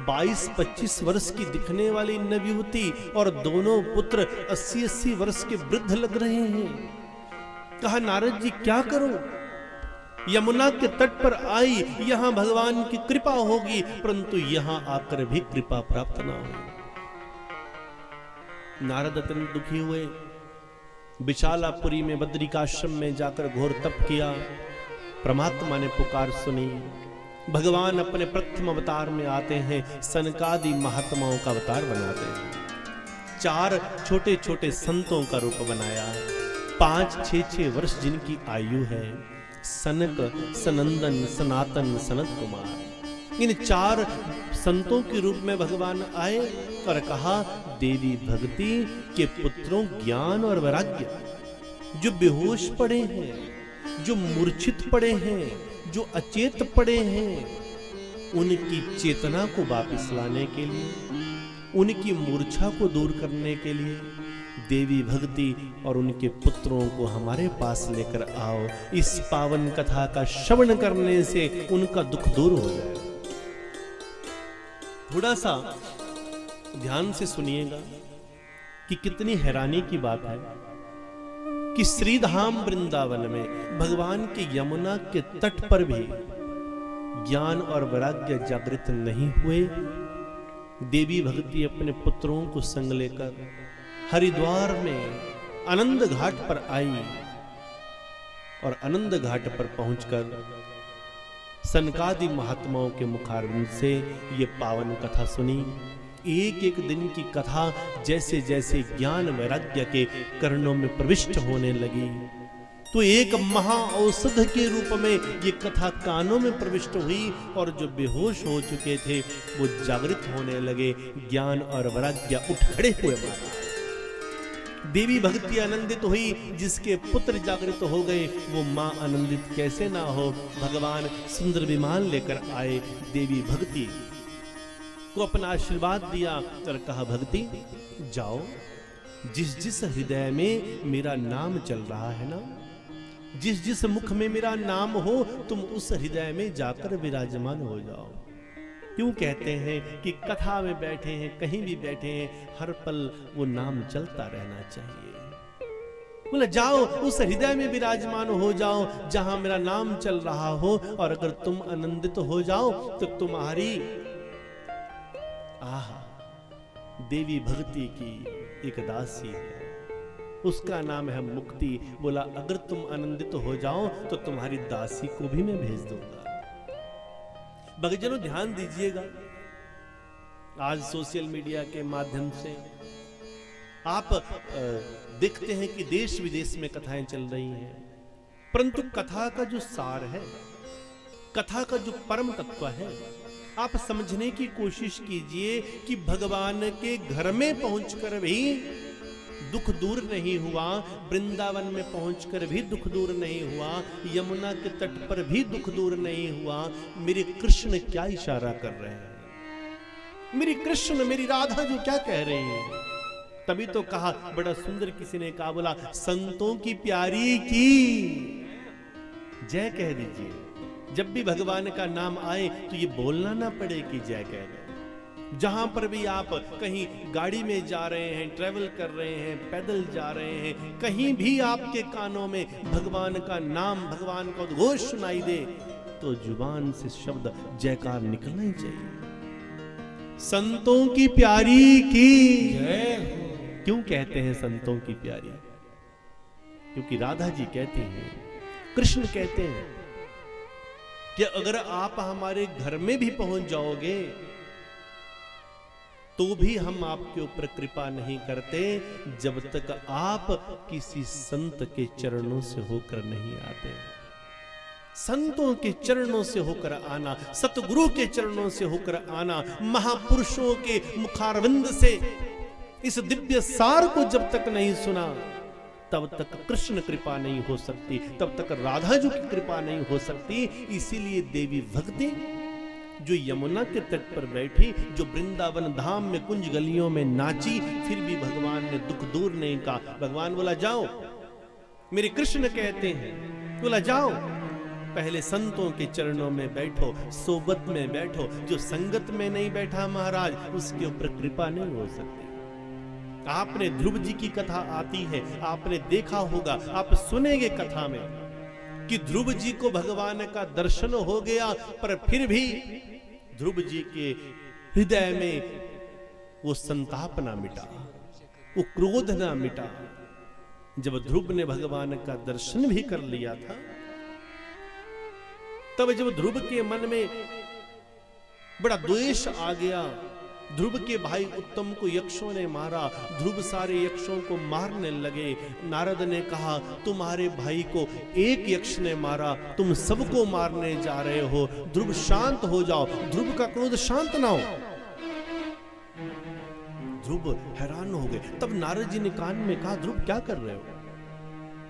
22-25 वर्ष की दिखने वाली नवयुवती, और दोनों पुत्र 80-80 वर्ष के वृद्ध लग रहे हैं। कहा नारद जी क्या करूं? यमुना के तट पर आई, यहां भगवान की कृपा होगी, परंतु यहां आकर भी कृपा प्राप्त ना हो। नारद अत्यंत दुखी हुए, विशालापुरी में बद्रिकाश्रम में जाकर घोर तप किया। परमात्मा ने पुकार सुनी, भगवान अपने प्रथम अवतार में आते हैं, सनकादि महात्माओं का अवतार बनाते हैं। 4 छोटे छोटे संतों का रूप बनाया, 5-6 वर्ष जिनकी आयु है, सनक, सनंदन, सनातन, सनत कुमार। इन 4 संतों के रूप में भगवान आए और कहा, देवी भक्ति के पुत्रों ज्ञान और वैराग्य, जो बेहोश पड़े हैं, जो मूर्छित पड़े हैं, जो अचेत पड़े हैं, उनकी चेतना को वापस लाने के लिए, उनकी मूर्छा को दूर करने के लिए देवी भक्ति और उनके पुत्रों को हमारे पास लेकर आओ। इस पावन कथा का श्रवण करने से उनका दुख दूर हो जाए। थोड़ा सा ध्यान से सुनिएगा कि कितनी हैरानी की बात है कि श्रीधाम वृंदावन में भगवान के यमुना के तट पर भी ज्ञान और वैराग्य जागृत नहीं हुए। देवी भक्ति अपने पुत्रों को संग लेकर हरिद्वार में आनंद घाट पर आई और आनंद घाट पर पहुंचकर सनकादि महात्माओं के मुखारविंद से ये पावन कथा सुनी। एक एक दिन की कथा जैसे जैसे ज्ञान वैराग्य के कर्णों में प्रविष्ट होने लगी, तो एक महा औषध के रूप में ये कथा कानों में प्रविष्ट हुई और जो बेहोश हो चुके थे वो जागृत होने लगे, ज्ञान और वैराग्य उठ खड़े हुए। देवी भक्ति आनंदित हुई, जिसके पुत्र जागृत हो गए वो मां आनंदित कैसे ना हो। भगवान सुंदर विमान लेकर आए, देवी भक्ति को अपना आशीर्वाद दिया और कहा, भक्ति जाओ, जिस जिस हृदय में मेरा नाम चल रहा है ना, जिस जिस मुख में मेरा नाम हो, तुम उस हृदय में जाकर विराजमान हो जाओ। क्यों कहते हैं कि कथा में बैठे हैं, कहीं भी बैठे हैं, हर पल वो नाम चलता रहना चाहिए। बोला जाओ उस हृदय में विराजमान हो जाओ जहां मेरा नाम चल रहा हो, और अगर तुम आनंदित हो जाओ तो तुम्हारी देवी भक्ति की एक दासी है, उसका नाम है मुक्ति। बोला अगर तुम आनंदित हो जाओ तो तुम्हारी दासी को भी मैं भेज दूंगा। भक्तजनों ध्यान दीजिएगा, आज सोशल मीडिया के माध्यम से आप देखते हैं कि देश विदेश में कथाएं चल रही हैं, परंतु कथा का जो सार है, कथा का जो परम तत्व है, आप समझने की कोशिश कीजिए कि भगवान के घर में पहुंचकर भी दुख दूर नहीं हुआ, वृंदावन में पहुंचकर भी दुख दूर नहीं हुआ, यमुना के तट पर भी दुख दूर नहीं हुआ। मेरे कृष्ण क्या इशारा कर रहे हैं, मेरी कृष्ण मेरी राधा जो क्या कह रही है। तभी तो कहा, बड़ा सुंदर किसी ने कहा, बोला संतों की प्यारी की जय कह दीजिए। जब भी भगवान का नाम आए तो ये बोलना ना पड़े कि जय कह रहे। जहां पर भी आप कहीं गाड़ी में जा रहे हैं, ट्रेवल कर रहे हैं, पैदल जा रहे हैं, कहीं भी आपके कानों में भगवान का नाम, भगवान का उद्घोष सुनाई दे तो जुबान से शब्द जयकार निकलना ही चाहिए। संतों की प्यारी की जय। क्यों कहते हैं संतों की प्यारी? क्योंकि राधा जी कहती हैं, कृष्ण कहते हैं कि अगर आप हमारे घर में भी पहुंच जाओगे तो भी हम आपके ऊपर कृपा नहीं करते जब तक आप किसी संत के चरणों से होकर नहीं आते। संतों के चरणों से होकर आना, सतगुरु के चरणों से होकर आना, महापुरुषों के मुखारविंद से इस दिव्य सार को जब तक नहीं सुना तब तक कृष्ण कृपा नहीं हो सकती, तब तक राधा जी की कृपा नहीं हो सकती। इसीलिए देवी भक्ति जो यमुना के तट पर बैठी, जो वृंदावन धाम में कुंज गलियों में नाची, फिर भी भगवान ने दुख दूर नहीं कहा। भगवान बोला जाओ, मेरे कृष्ण कहते हैं, बोला जाओ पहले संतों के चरणों में बैठो, सोबत में बैठो। जो संगत में नहीं बैठा महाराज, उसके ऊपर कृपा नहीं हो सकती। आपने ध्रुव जी की कथा आती है, आपने देखा होगा, आप सुनेंगे कथा में कि ध्रुव जी को भगवान का दर्शन हो गया, पर फिर भी ध्रुव जी के हृदय में वो संताप ना मिटा, वो क्रोध ना मिटा। जब ध्रुव ने भगवान का दर्शन भी कर लिया था, तब जब ध्रुव के मन में बड़ा द्वेष आ गया, ध्रुव के भाई उत्तम को यक्षों ने मारा, ध्रुव सारे यक्षों को मारने लगे। नारद ने कहा, तुम्हारे भाई को एक यक्ष ने मारा, तुम सबको मारने जा रहे हो, ध्रुव शांत हो जाओ, ध्रुव का क्रोध शांत ना हो। ध्रुव हैरान हो गए। तब नारद जी ने कान में कहा, ध्रुव क्या कर रहे हो?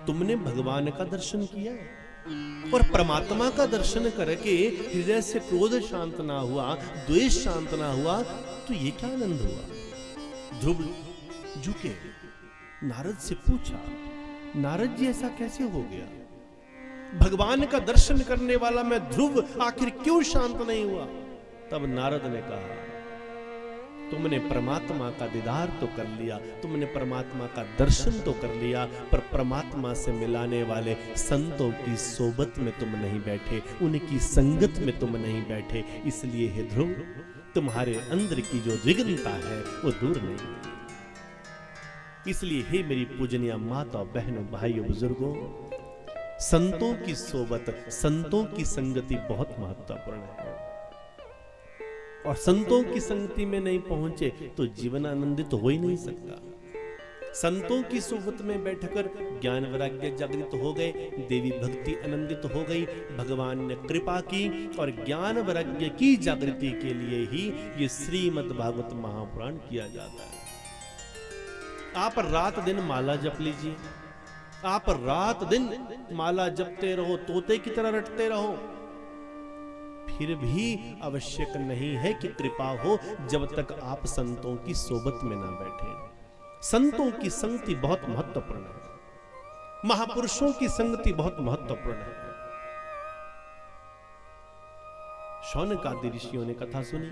तुमने भगवान का दर्शन किया और परमात्मा का दर्शन करके हृदय से क्रोध शांत ना हुआ, द्वेष शांत ना हुआ, तो ये क्या आनंद हुआ? ध्रुव झुके, नारद से पूछा, नारद जी ऐसा कैसे हो गया? भगवान का दर्शन करने वाला मैं ध्रुव आखिर क्यों शांत नहीं हुआ? तब नारद ने कहा, तुमने परमात्मा का दीदार तो कर लिया, तुमने परमात्मा का दर्शन तो कर लिया, पर परमात्मा से मिलाने वाले संतों की सोबत में तुम नहीं बैठे, उनकी संगत में तुम नहीं बैठे। इसलिए हे ध्रुव, तुम्हारे अंदर की जो विघ्नता है वो दूर नहीं हुई। इसलिए हे मेरी पूजनीय माता, बहनों, भाइयों, बुजुर्गों, संतों की सोबत, संतों की संगति बहुत महत्वपूर्ण है। और संतों की संगति में नहीं पहुंचे तो जीवन आनंदित हो ही नहीं सकता। संतों की सोबत में बैठकर ज्ञान वैराग्य जागृत हो गए, देवी भक्ति आनंदित हो गई, भगवान ने कृपा की, और ज्ञान वैराग्य की जागृति के लिए ही ये श्रीमद् भागवत महापुराण किया जाता है। आप रात दिन माला जप लीजिए, आप रात दिन माला जपते रहो, तोते की तरह रटते रहो, फिर भी आवश्यक नहीं है कि कृपा हो जब तक आप संतों की सोबत में ना बैठे। संतों की संगति बहुत महत्वपूर्ण है, महापुरुषों की संगति बहुत महत्वपूर्ण है। शौनक आदि ऋषियों ने कथा सुनी,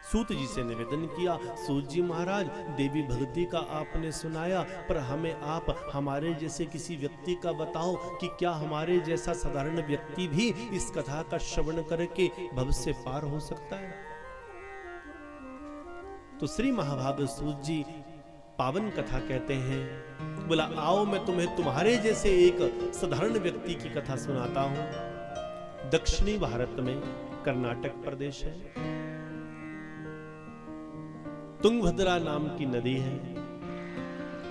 सूत जी से निवेदन किया, सूत जी महाराज, देवी भक्ति का आपने सुनाया, पर हमें आप हमारे जैसे किसी व्यक्ति का बताओ कि क्या हमारे जैसा साधारण व्यक्ति भी इस कथा का श्रवण करके भव से पार हो सकता है। तो श्री महाभाग सूत जी पावन कथा कहते हैं। बोला, आओ मैं तुम्हें तुम्हारे जैसे एक साधारण व्यक्ति की कथा सुनाता हूं। दक्षिणी भारत में कर्नाटक प्रदेश है, तुंगभद्रा नाम की नदी है।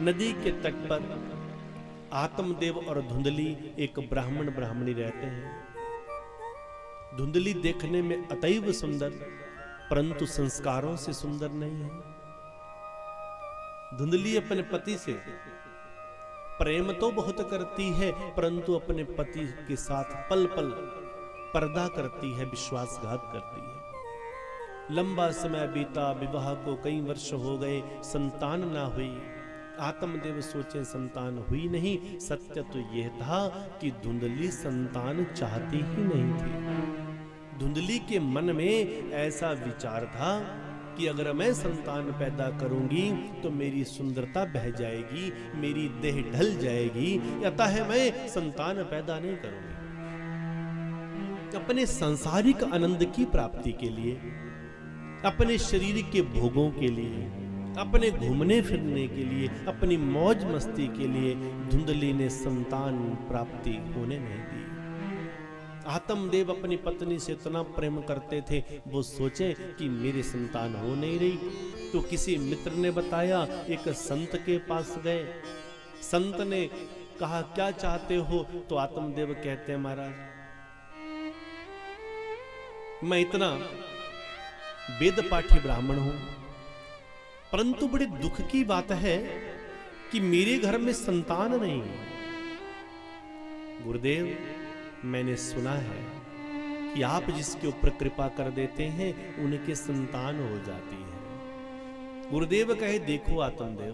नदी के तट पर आत्मदेव और धुंधली एक ब्राह्मण ब्राह्मणी रहते हैं। धुंधली देखने में अतैव सुंदर, परंतु संस्कारों से सुंदर नहीं है। धुंधली अपने पति से प्रेम तो बहुत करती है, परंतु अपने पति के साथ पल पल पर्दा करती है, विश्वासघात करती है। लंबा समय बीता, विवाह को कई वर्ष हो गए, संतान ना हुई। आत्मदेव सोचे संतान हुई नहीं। सत्य तो यह था कि धुंधली संतान चाहती ही नहीं थी। धुंधली के मन में ऐसा विचार था कि अगर मैं संतान पैदा करूंगी तो मेरी सुंदरता बह जाएगी, मेरी देह ढल जाएगी, अतः मैं संतान पैदा नहीं करूंगी। अपने सांसारिक आनंद की प्राप्ति के लिए, अपने शरीर के भोगों के लिए, अपने घूमने फिरने के लिए, अपनी मौज मस्ती के लिए धुंधली ने संतान प्राप्ति होने नहीं दी। आत्मदेव अपनी पत्नी से इतना प्रेम करते थे, वो सोचे कि मेरी संतान हो नहीं रही। तो किसी मित्र ने बताया, एक संत के पास गए। संत ने कहा, क्या चाहते हो? तो आत्मदेव कहते हैं, महाराज मैं इतना वेद पाठी ब्राह्मण हूं, परंतु बड़े दुख की बात है कि मेरे घर में संतान नहीं। गुरुदेव, मैंने सुना है कि आप जिसके ऊपर कृपा कर देते हैं उनके संतान हो जाती है। गुरुदेव कहे, देखो आत्मदेव,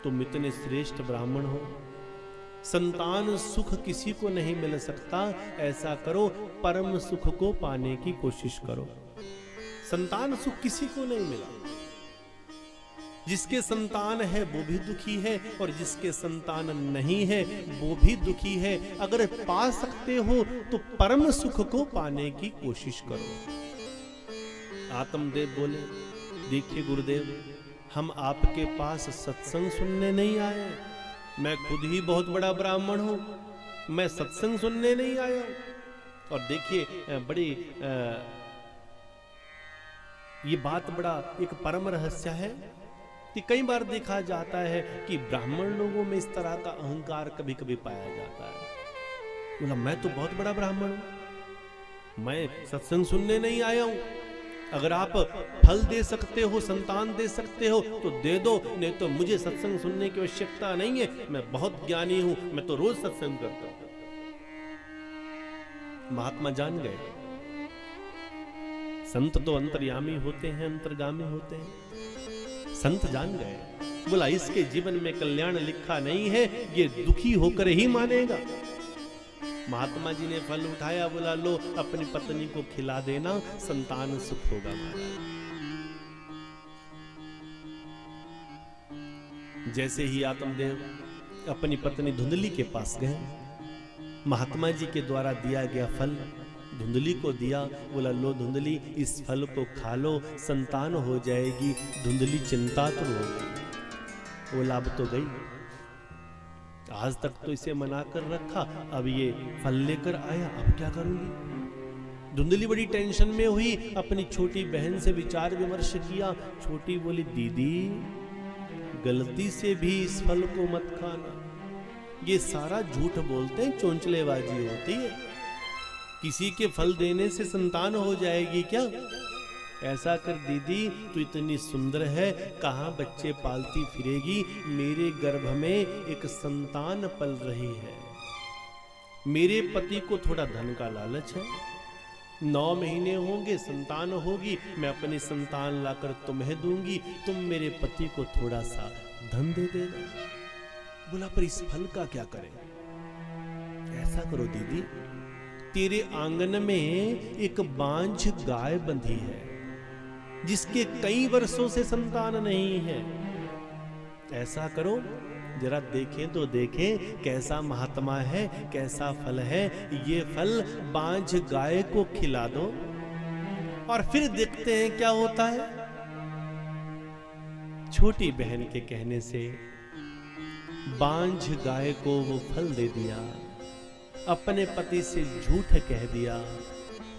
तुम इतने श्रेष्ठ ब्राह्मण हो, संतान सुख किसी को नहीं मिल सकता। ऐसा करो, परम सुख को पाने की कोशिश करो। संतान सुख किसी को नहीं मिला। जिसके संतान है वो भी दुखी है, और जिसके संतान नहीं है वो भी दुखी है। अगर पा सकते हो तो परम सुख को पाने की कोशिश करो। आत्मदेव बोले, देखिए गुरुदेव, हम आपके पास सत्संग सुनने नहीं आए। मैं खुद ही बहुत बड़ा ब्राह्मण हूं, मैं सत्संग सुनने नहीं आया। और देखिए, बड़ी ये बात बड़ा एक परम रहस्य है कि कई बार देखा जाता है कि ब्राह्मण लोगों में इस तरह का अहंकार कभी कभी पाया जाता है। बोला, मैं तो बहुत बड़ा ब्राह्मण हूं, मैं सत्संग सुनने नहीं आया हूं। अगर आप फल दे सकते हो, संतान दे सकते हो तो दे दो, नहीं तो मुझे सत्संग सुनने की आवश्यकता नहीं है। मैं बहुत ज्ञानी हूं, मैं तो रोज सत्संग करता हूं। महात्मा जान गए, संत तो अंतर्यामी होते हैं, अंतर्गामी होते हैं। संत जान गए। बोला, इसके जीवन में कल्याण लिखा नहीं है, ये दुखी होकर ही मानेगा। महात्मा जी ने फल उठाया, बोला, लो अपनी पत्नी को खिला देना, संतान सुख होगा। जैसे ही आत्मदेव अपनी पत्नी धुंधली के पास गए, महात्मा जी के द्वारा दिया गया फल धुंधली को दिया। बोला, लो धुंधली, इस फल को खा लो, संतान हो जाएगी। धुंधली चिंता तो होगी, वो लाभ तो गई। आज तक तो इसे मना कर रखा, अब ये फल लेकर आया, अब क्या करूंगी? धुंधली बड़ी टेंशन में हुई, अपनी छोटी बहन से विचार विमर्श किया। छोटी बोली, दीदी गलती से भी इस फल को मत खाना, ये सारा झूठ बोलते हैं, चोंचलेबाजी होती है। किसी के फल देने से संतान हो जाएगी क्या? ऐसा कर दीदी, तू इतनी सुंदर है, कहां बच्चे पालती फिरेगी? मेरे गर्भ में एक संतान पल रही है। मेरे पति को थोड़ा धन का लालच है, 9 महीने होंगे, संतान होगी, मैं अपनी संतान लाकर तुम्हें दूंगी, तुम मेरे पति को थोड़ा सा धन दे देना। बोला, पर इस फल का क्या करें? ऐसा करो दीदी, तेरे आंगन में एक बांझ गाय बंधी है, जिसके कई वर्षों से संतान नहीं है। ऐसा करो, जरा देखें तो देखें कैसा महात्मा है, कैसा फल है। ये फल बांझ गाय को खिला दो और फिर देखते हैं क्या होता है। छोटी बहन के कहने से बांझ गाय को वो फल दे दिया, अपने पति से झूठ कह दिया,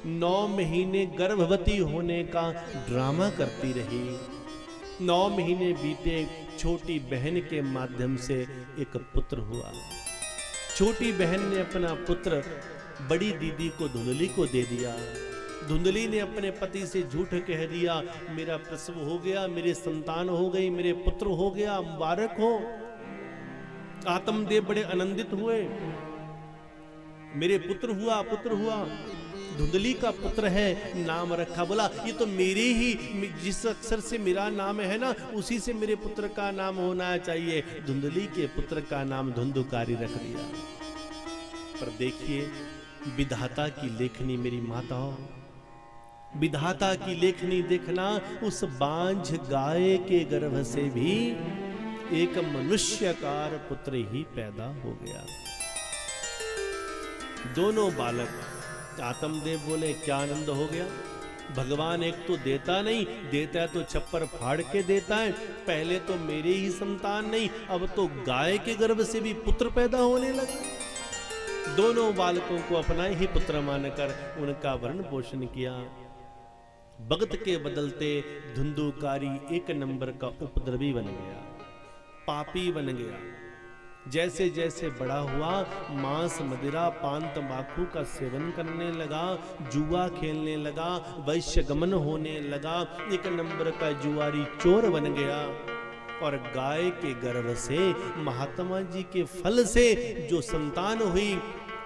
9 महीने गर्भवती होने का ड्रामा करती रही। 9 महीने बीते, छोटी बहन के माध्यम से एक पुत्र हुआ। छोटी बहन ने अपना पुत्र बड़ी दीदी को, धुंधली को दे दिया। धुंधली ने अपने पति से झूठ कह दिया, मेरा प्रसव हो गया, मेरे संतान हो गई, मेरे पुत्र हो गया, मुबारक हो। आत्मदेव बड़े आनंदित हुए, मेरे पुत्र हुआ, पुत्र हुआ। धुंधली का पुत्र है, नाम रखा। बोला ये तो मेरे ही, जिस अक्षर से मेरा नाम है ना, उसी से मेरे पुत्र का नाम होना चाहिए। धुंधली के पुत्र का नाम धुंधुकारी रख दिया। पर देखिए विधाता की लेखनी, मेरी माताओं, विधाता की लेखनी देखना। उस बांझ गाय के गर्भ से भी एक मनुष्यकार पुत्र ही पैदा हो गया। दोनों बालक। आत्मदेव बोले क्या आनंद हो गया। भगवान एक तो देता नहीं, देता है तो छप्पर फाड़ के देता है। पहले तो मेरे ही संतान नहीं, अब तो गाय के गर्भ से भी पुत्र पैदा होने लगा। दोनों बालकों को अपना ही पुत्र मानकर उनका वर्ण पोषण किया। वक्त के बदलते धुंधुकारी एक नंबर का उपद्रवी बन गया, पापी बन गया। जैसे जैसे बड़ा हुआ, मांस, मदिरा, पान, तंबाकू का सेवन करने लगा, जुआ खेलने लगा, वैश्य गमन होने लगा, एक नंबर का जुआरी चोर बन गया। और गाय के गर्भ से, महात्मा जी के फल से जो संतान हुई,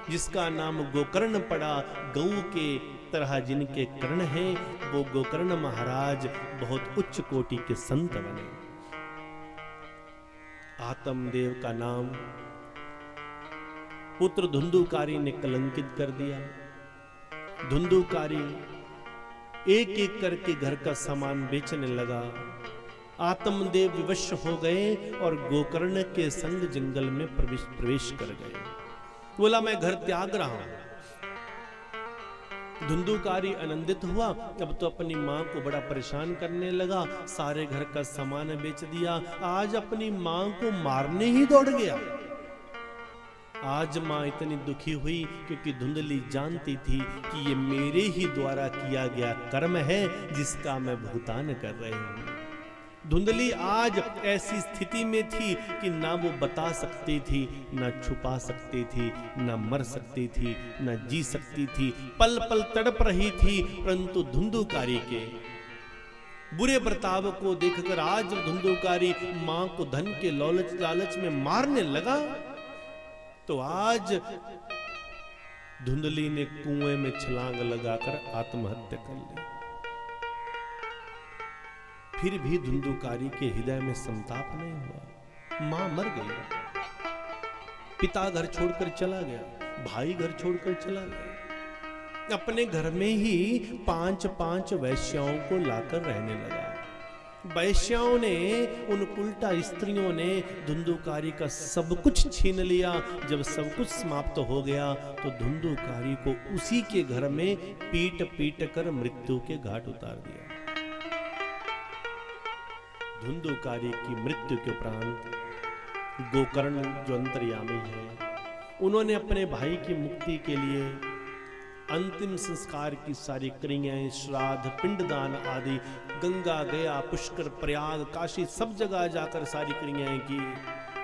जिसका नाम गोकर्ण पड़ा, गौ के तरह जिनके कर्ण हैं, वो गोकर्ण महाराज बहुत उच्च कोटि के संत बने। आत्मदेव का नाम पुत्र धुंधुकारी ने कलंकित कर दिया। धुंधुकारी एक एक करके घर का सामान बेचने लगा। आत्मदेव विवश हो गए और गोकर्ण के संग जंगल में प्रवेश कर गए। बोला मैं घर त्याग रहा हूं। धुंधुकारी आनंदित हुआ, अब तो अपनी मां को बड़ा परेशान करने लगा, सारे घर का सामान बेच दिया। आज अपनी मां को मारने ही दौड़ गया। आज मां इतनी दुखी हुई क्योंकि धुंधली जानती थी कि ये मेरे ही द्वारा किया गया कर्म है जिसका मैं भुगतान कर रही हूं। धुंधली आज ऐसी स्थिति में थी कि ना वो बता सकती थी, ना छुपा सकती थी, ना मर सकती थी, ना जी सकती थी। पल पल तड़प रही थी। परंतु धुंधुकारी के बुरे बर्ताव को देखकर आज धुंधुकारी मां को धन के लालच में मारने लगा। तो आज धुंधली ने कुएं में छलांग लगाकर आत्महत्या कर ली। फिर भी धुंधुकारी के हृदय में संताप नहीं हुआ। मां मर गई, पिता घर छोड़कर चला गया, भाई घर छोड़कर चला गया। अपने घर में ही 5-5 वैश्याओं को लाकर रहने लगा। वैश्याओं ने, उन उल्टा स्त्रियों ने धुंधुकारी का सब कुछ छीन लिया। जब सब कुछ समाप्त हो गया तो धुंधुकारी को उसी के घर में पीट पीट कर मृत्यु के घाट उतार दिया। धुंधुकारी की मृत्यु के उपरांत गोकर्ण जो अंतर्यामी है, उन्होंने अपने भाई की मुक्ति के लिए अंतिम संस्कार की सारी क्रियाएं, श्राद्ध, पिंडदान आदि गंगा, गया, पुष्कर, प्रयाग, काशी सब जगह जाकर सारी क्रियाएं की।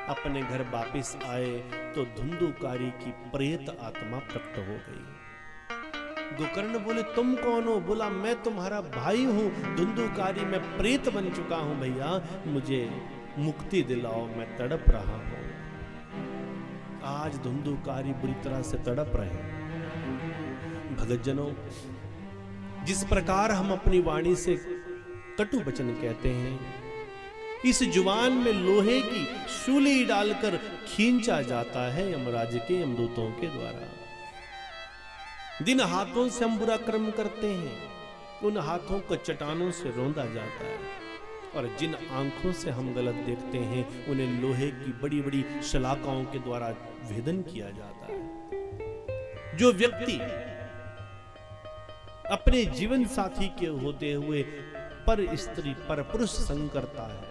अपने घर वापस आए तो धुंधुकारी की प्रेत आत्मा प्रकट हो गई। गोकर्ण बोले तुम कौन हो? बोला मैं तुम्हारा भाई हूं धुंधुकारी, मैं प्रेत बन चुका हूं भैया, मुझे मुक्ति दिलाओ, मैं तड़प रहा हूं। आज धुंधुकारी बुरी तरह से तड़प रहे। भगतजनों, जिस प्रकार हम अपनी वाणी से कटु वचन कहते हैं, इस जुबान में लोहे की शूली डालकर खींचा जाता है यमराज के यमदूतों के द्वारा। जिन हाथों से हम बुरा कर्म करते हैं, उन हाथों को चट्टानों से रौंदा जाता है, और जिन आंखों से हम गलत देखते हैं उन्हें लोहे की बड़ी बड़ी शलाकाओं के द्वारा भेदन किया जाता है। जो व्यक्ति अपने जीवन साथी के होते हुए पर स्त्री पर पुरुष संग करता है,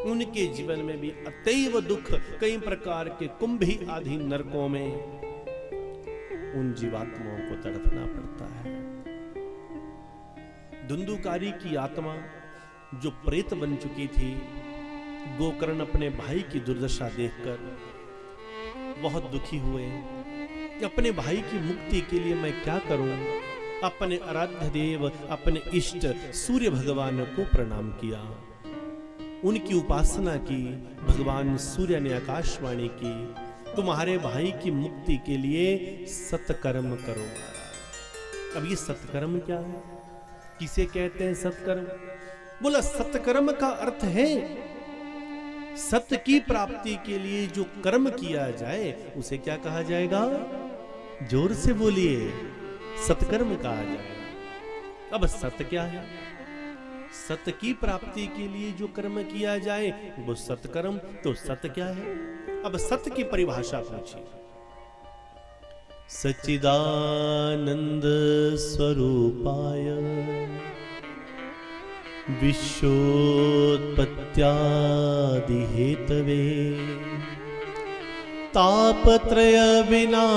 उनके जीवन में भी अतैव दुख, कई प्रकार के कुंभी आदि नरकों में उन जीवात्माओं को तड़पना पड़ता है। धुंधुकारी की आत्मा जो प्रेत बन चुकी थी, गोकर्ण अपने भाई की दुर्दशा देखकर बहुत दुखी हुए। अपने भाई की मुक्ति के लिए मैं क्या करूं? अपने आराध्य देव, अपने इष्ट सूर्य भगवान को प्रणाम किया, उनकी उपासना की। भगवान सूर्य ने आकाशवाणी की, तुम्हारे भाई की मुक्ति के लिए सत्कर्म करो। अब ये सत्कर्म क्या है? किसे कहते हैं सत्कर्म? बोला सत्कर्म का अर्थ है सत्य की प्राप्ति के लिए जो कर्म किया जाए उसे क्या कहा जाएगा? जोर से बोलिए, सत्कर्म कहा जाएगा। अब सत्य क्या है? सत्य की प्राप्ति के लिए जो कर्म किया जाए वो सत्कर्म। तो सत्य क्या है? अब सत्य की परिभाषा पूछिए। सच्चिदानंद स्वरूपाय विश्वोत्पत्त्यादि हेतवे तापत्रय विनाशाय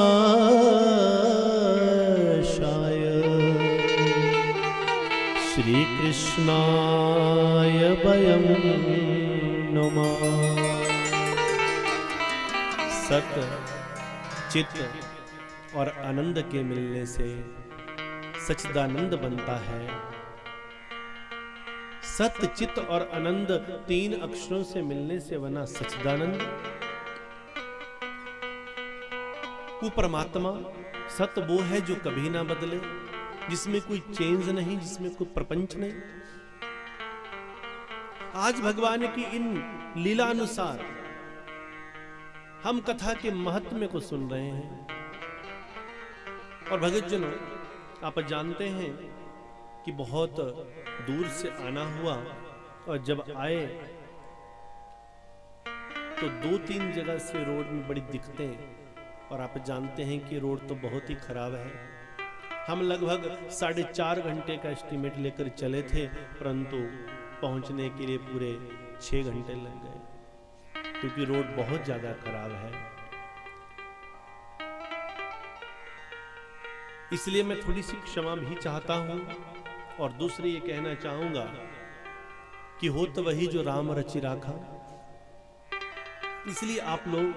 श्री कृष्णाय वयं नमः। सत्य, चित्त और आनंद के मिलने से सच्चिदानंद बनता है। सत्य, चित्त और आनंद तीन अक्षरों से मिलने से बना सच्चिदानंद। वो परमात्मा सत्य वो है जो कभी ना बदले, जिसमें कोई चेंज नहीं, जिसमें कोई प्रपंच नहीं। आज भगवान की इन लीलानुसार हम कथा के महत्व को सुन रहे हैं। और भगतजनों, आप जानते हैं कि बहुत दूर से आना हुआ, और जब आए तो 2-3 जगह से रोड में बड़ी दिक्कतें, और आप जानते हैं कि रोड तो बहुत ही खराब है। हम लगभग 4.5 घंटे का एस्टीमेट लेकर चले थे, परंतु पहुंचने के लिए पूरे 6 घंटे लग गए, क्योंकि रोड बहुत ज्यादा खराब है। इसलिए मैं थोड़ी सी क्षमा भी चाहता हूं, और दूसरी ये कहना चाहूंगा कि हो तो वही जो राम रचि राखा। इसलिए आप लोग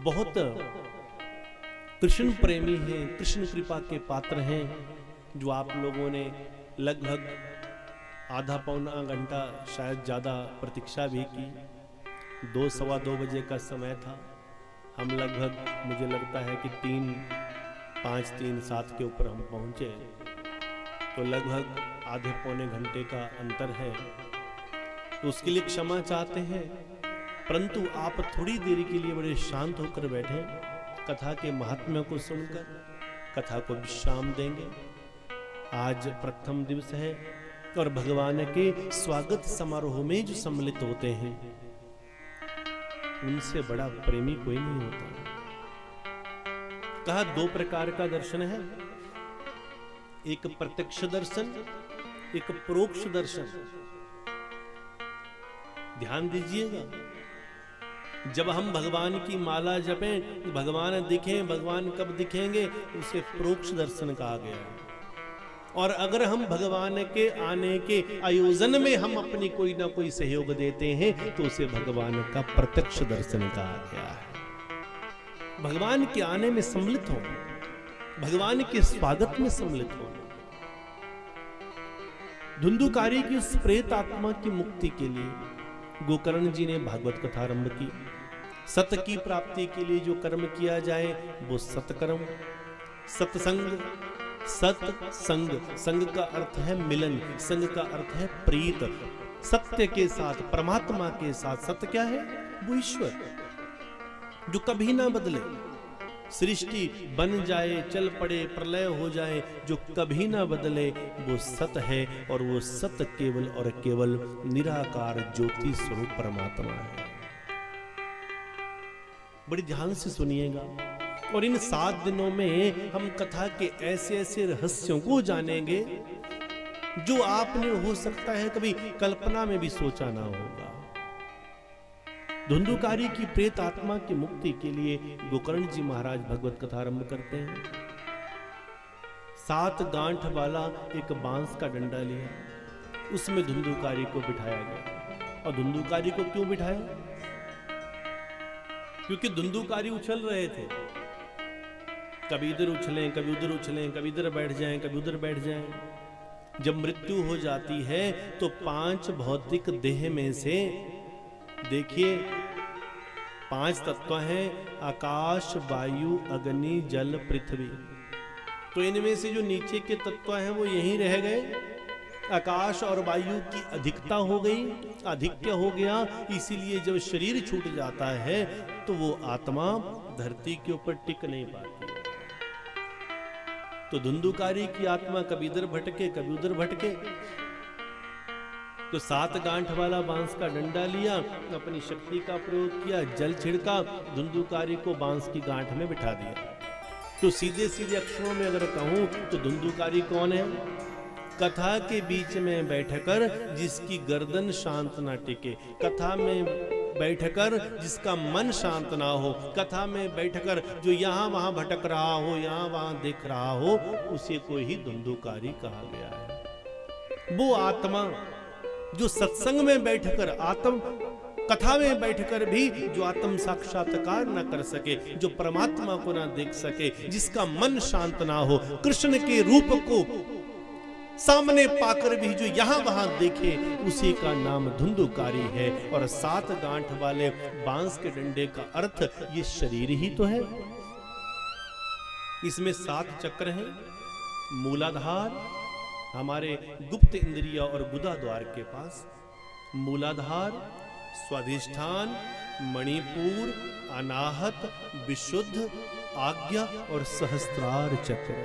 बहुत कृष्ण प्रेमी हैं, कृष्ण कृपा के पात्र हैं, जो आप लोगों ने लगभग आधा पौना घंटा, शायद ज्यादा प्रतीक्षा भी की। 2-2:15 बजे का समय था। हम लगभग, मुझे लगता है कि 3-5-3-7 के ऊपर हम पहुंचे, तो लगभग आधे पौने घंटे का अंतर है। तो उसके लिए क्षमा चाहते हैं, परंतु आप थोड़ी देर के लिए बड़े शांत होकर बैठे, कथा के महात्म्य को सुनकर कथा को विश्राम देंगे। आज प्रथम दिवस है, और भगवान के स्वागत समारोह में जो सम्मिलित होते हैं उनसे बड़ा प्रेमी कोई नहीं होता। कहा 2 प्रकार का दर्शन है, एक प्रत्यक्ष दर्शन, एक परोक्ष दर्शन। ध्यान दीजिएगा, जब हम भगवान की माला जपें, भगवान दिखें, भगवान कब दिखेंगे, उसे परोक्ष दर्शन कहा गया है। और अगर हम भगवान के आने के आयोजन में हम अपनी कोई ना कोई सहयोग देते हैं तो उसे भगवान का प्रत्यक्ष दर्शन कहा गया है। भगवान के आने में सम्मिलित हो, भगवान के स्वागत में सम्मिलित हो। धुंधुकारी की उस प्रेत आत्मा की मुक्ति के लिए गोकर्ण जी ने भागवत कथा आरंभ की। सत्य की प्राप्ति के लिए जो कर्म किया जाए वो सत्कर्म। सत्संग, सत्संग, संग का अर्थ है मिलन, संग का अर्थ है प्रीत। सत्य के साथ, परमात्मा के साथ। सत्य क्या है? वो ईश्वर जो कभी ना बदले। सृष्टि बन जाए, चल पड़े, प्रलय हो जाए, जो कभी ना बदले वो सत है। और वो सत केवल और केवल निराकार ज्योति स्वरूप परमात्मा है। बड़ी ध्यान से सुनिएगा। और इन 7 दिनों में हम कथा के ऐसे ऐसे रहस्यों को जानेंगे जो आपने हो सकता है कभी कल्पना में भी सोचा ना होगा। धुंधुकारी की प्रेत आत्मा की मुक्ति के लिए गोकर्ण जी महाराज भगवत कथा आरंभ करते हैं। 7 गांठ वाला एक बांस का डंडा लिया, उसमें धुंधुकारी को बिठाया गया। और धुंधुकारी को क्यों बिठाया? क्योंकि धुंधुकारी उछल रहे थे, कभी इधर उछलें, कभी उधर उछलें, कभी इधर बैठ जाएं, कभी उधर बैठ जाएं। जब मृत्यु हो जाती है तो 5 भौतिक देह में से देखिए 5 तत्व हैं, आकाश, वायु, अग्नि, जल, पृथ्वी। तो इनमें से जो नीचे के तत्व हैं वो यहीं रह गए। आकाश और वायु की अधिकता हो गई, आधिक्य हो गया, इसीलिए जब शरीर छूट जाता है तो वो आत्मा धरती के ऊपर टिक नहीं पाती। तो धुंधुकारी की आत्मा कभी इधर भटके, कभी उधर भटके। तो 7 गांठ वाला बांस का डंडा लिया, अपनी शक्ति का प्रयोग किया, जल छिड़का, धुंधुकारी को बांस की गांठ में बिठा दिया। तो सीधे सीधे अक्षरों में अगर कहूं तो धुंधुकारी कौन है? कथा के बीच में बैठकर जिसकी गर्दन शांत ना टिके, कथा में बैठकर जिसका मन शांत ना हो, कथा में बैठकर जो यहाँ वहां भटक रहा हो, यहाँ वहां देख रहा हो, उसे को ही धुंधुकारी कहा गया है। वो आत्मा जो सत्संग में बैठकर, आत्म कथा में बैठकर भी जो आत्म साक्षात्कार न कर सके, जो परमात्मा को ना देख सके, जिसका मन शांत ना हो, कृष्ण के रूप को सामने पाकर भी जो यहां वहां देखे, उसी का नाम धुंधुकारी है। और 7 गांठ वाले बांस के डंडे का अर्थ ये शरीर ही तो है। इसमें 7 चक्र हैं। मूलाधार हमारे गुप्त इंद्रिय और गुदा द्वार के पास, मूलाधार, स्वाधिष्ठान, मणिपुर, अनाहत, विशुद्ध, आज्ञा और सहस्त्रार चक्र।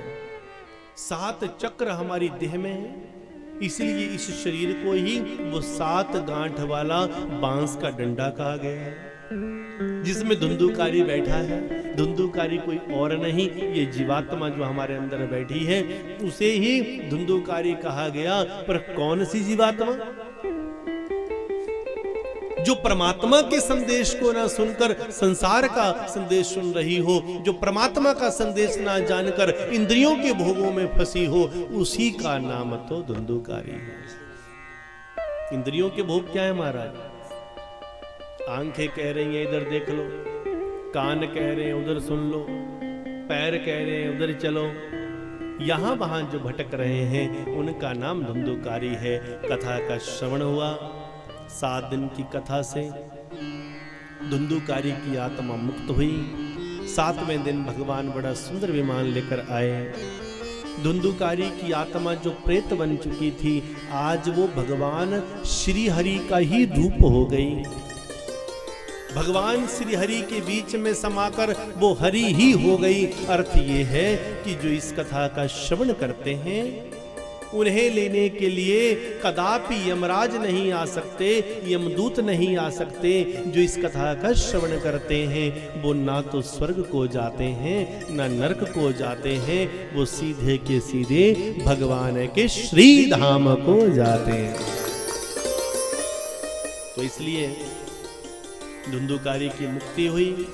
7 चक्र हमारी देह में है, इसलिए इस शरीर को ही वो 7 गांठ वाला बांस का डंडा कहा गया है, जिसमें धुंधुकारी बैठा है। धुंधुकारी कोई और नहीं, ये जीवात्मा जो हमारे अंदर बैठी है उसे ही धुंधुकारी कहा गया। पर कौन सी जीवात्मा? जो परमात्मा के संदेश को ना सुनकर संसार का संदेश सुन रही हो, जो परमात्मा का संदेश ना जानकर इंद्रियों के भोगों में फंसी हो, उसी का नाम तो धुंधुकारी है। इंद्रियों के भोग क्या है महाराज? आंखें कह रही हैं इधर देख लो, कान कह रहे हैं उधर सुन लो, पैर कह रहे हैं उधर चलो, यहां वहां जो भटक रहे हैं उनका नाम धुंधुकारी है। कथा का श्रवण हुआ, 7 दिन की कथा से धुंधुकारी की आत्मा मुक्त हुई। 7वें दिन भगवान बड़ा सुंदर विमान लेकर आए। धुंधुकारी की आत्मा जो प्रेत बन चुकी थी, आज वो भगवान श्री हरि का ही रूप हो गई। भगवान श्री हरि के बीच में समाकर वो हरि ही हो गई। अर्थ ये है कि जो इस कथा का श्रवण करते हैं उन्हें लेने के लिए कदापि यमराज नहीं आ सकते, यमदूत नहीं आ सकते। जो इस कथा का श्रवण करते हैं वो ना तो स्वर्ग को जाते हैं ना नरक को जाते हैं, वो सीधे के सीधे भगवान के श्री धाम को जाते हैं। तो इसलिए धुंधुकारी की मुक्ति हुई।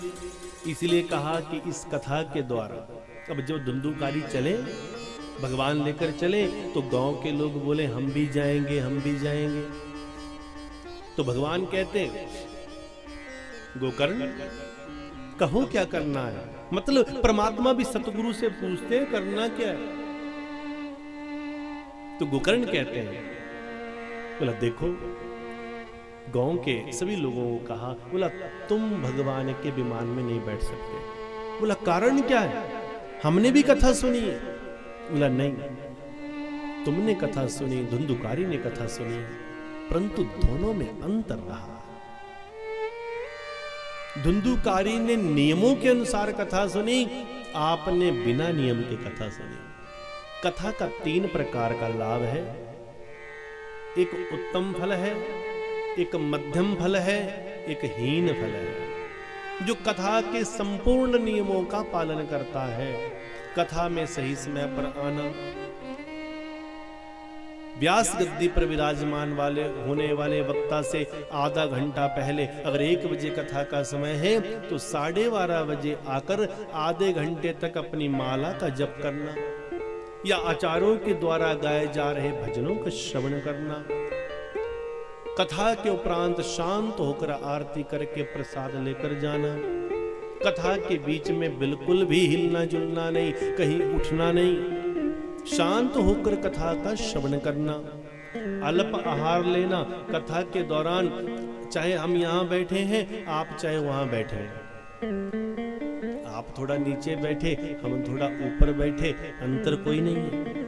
इसलिए कहा कि इस कथा के द्वारा अब जब धुंधुकारी चले, भगवान लेकर चले, तो गांव के लोग बोले हम भी जाएंगे, हम भी जाएंगे। तो भगवान कहते गोकर्ण कहो क्या करना है। मतलब परमात्मा भी सतगुरु से पूछते हैं करना क्या है। तो गोकर्ण कहते हैं, बोला देखो, गांव के सभी लोगों को कहा, बोला तुम भगवान के विमान में नहीं बैठ सकते। बोला कारण क्या है? हमने भी कथा सुनी है। बोला नहीं, तुमने कथा सुनी, धुंधुकारी ने कथा सुनी, परंतु दोनों में अंतर रहा। धुंधुकारी ने नियमों के अनुसार कथा सुनी, आपने बिना नियम के कथा सुनी। कथा का 3 प्रकार का लाभ है। एक उत्तम फल है, एक मध्यम फल है, एक हीन फल है। जो कथा के संपूर्ण नियमों का पालन करता है, कथा में सही समय पर आना, व्यास गद्दी पर विराजमान होने वाले वक्ता से आधा घंटा पहले, अगर 1 बजे कथा का समय है तो 12:30 बजे आकर आधे घंटे तक अपनी माला का जप करना, या आचार्यों के द्वारा गाए जा रहे भजनों का श्रवण करना। कथा के उपरांत शांत होकर आरती करके प्रसाद लेकर जाना। कथा के बीच में बिल्कुल भी हिलना जुलना नहीं, कहीं उठना नहीं, शांत होकर कथा का श्रवण करना। अल्प आहार लेना। कथा के दौरान चाहे हम यहां बैठे हैं, आप चाहे वहां बैठे हैं, आप थोड़ा नीचे बैठे, हम थोड़ा ऊपर बैठे, अंतर कोई नहीं है।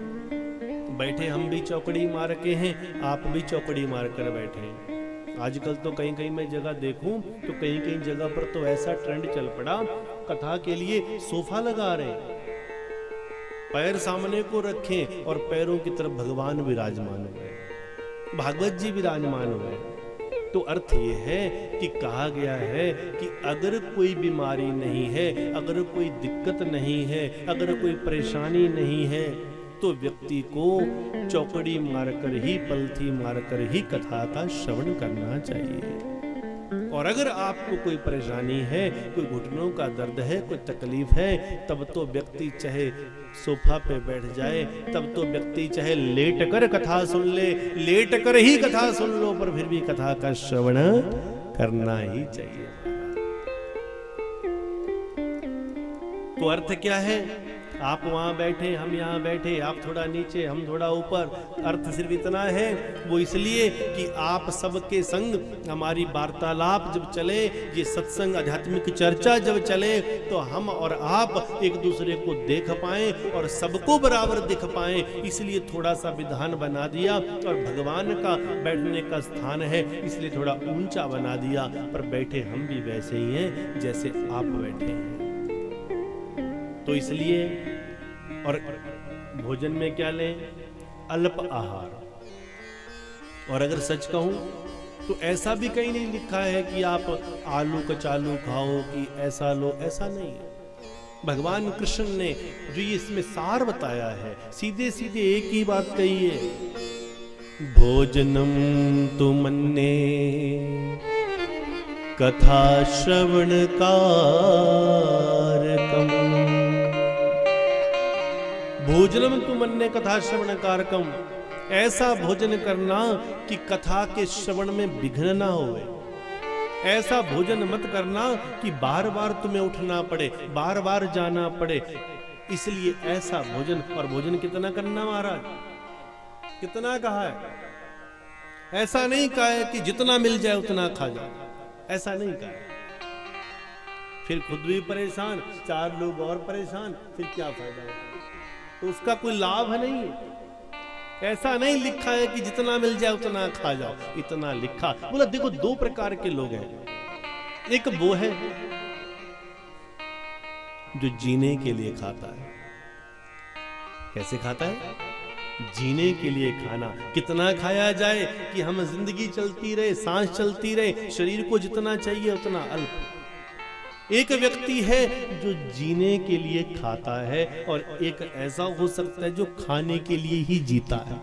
बैठे हम भी चौकड़ी मार के हैं, आप भी चौकड़ी मार कर बैठे हैं। आजकल तो कहीं कहीं मैं जगह देखूं तो कहीं कहीं जगह पर तो ऐसा ट्रेंड चल पड़ा, कथा के लिए सोफा लगा रहे, पैर सामने को रखें और पैरों की तरफ भगवान विराजमान हुए, भागवत जी विराजमान हुए। तो अर्थ ये है कि कहा गया है कि अगर कोई बीमारी नहीं है, अगर कोई दिक्कत नहीं है, अगर कोई परेशानी नहीं है, तो व्यक्ति को चौकड़ी मारकर ही, पलथी मारकर ही कथा का श्रवण करना चाहिए। और अगर आपको कोई परेशानी है, कोई घुटनों का दर्द है, कोई तकलीफ है, तब तो व्यक्ति चाहे सोफा पे बैठ जाए, तब तो व्यक्ति चाहे लेट कर कथा सुन ले, लेट कर ही कथा सुन लो, पर फिर भी कथा का श्रवण करना ही चाहिए। तो अर्थ क्या है? आप वहां बैठे, हम यहां बैठे, आप थोड़ा नीचे, हम थोड़ा ऊपर। अर्थ सिर्फ इतना है, वो इसलिए कि आप सबके संग हमारी वार्तालाप जब चले, ये सत्संग आध्यात्मिक चर्चा जब चले, तो हम और आप एक दूसरे को देख पाए और सबको बराबर दिख पाए, इसलिए थोड़ा सा विधान बना दिया। और भगवान का बैठने का स्थान है, इसलिए थोड़ा ऊंचा बना दिया, पर बैठे हम भी वैसे ही हैं जैसे आप बैठे हैं। तो इसलिए, और भोजन में क्या लें? अल्प आहार। और अगर सच कहूं तो ऐसा भी कहीं नहीं लिखा है कि आप आलू कचालू खाओ, कि ऐसा लो, ऐसा नहीं है। भगवान कृष्ण ने जो ये इसमें सार बताया है, सीधे सीधे एक ही बात कही है, भोजनम तु मन्ने कथा श्रवण कारकम। भोजनम तु मन्ने कथा श्रवण कारकम। ऐसा भोजन करना कि कथा के श्रवण में विघ्न ना होवे। ऐसा भोजन मत करना कि बार बार तुम्हें उठना पड़े, बार बार जाना पड़े। इसलिए ऐसा भोजन, और भोजन कितना करना महाराज? कितना कहा है? ऐसा नहीं कहा है कि जितना मिल जाए उतना खा जाओ, ऐसा नहीं कहा है। फिर खुद भी परेशान, 4 लोग और परेशान, फिर क्या फायदा है? तो उसका कोई लाभ नहीं है। ऐसा नहीं लिखा है कि जितना मिल जाए उतना खा जाओ, इतना लिखा। बोला देखो 2 प्रकार के लोग हैं। एक वो है जो जीने के लिए खाता है। कैसे खाता है? जीने के लिए खाना। कितना खाया जाए कि हम जिंदगी चलती रहे, सांस चलती रहे, शरीर को जितना चाहिए उतना अल्प। एक व्यक्ति है जो जीने के लिए खाता है, और एक ऐसा हो सकता है जो खाने के लिए ही जीता है।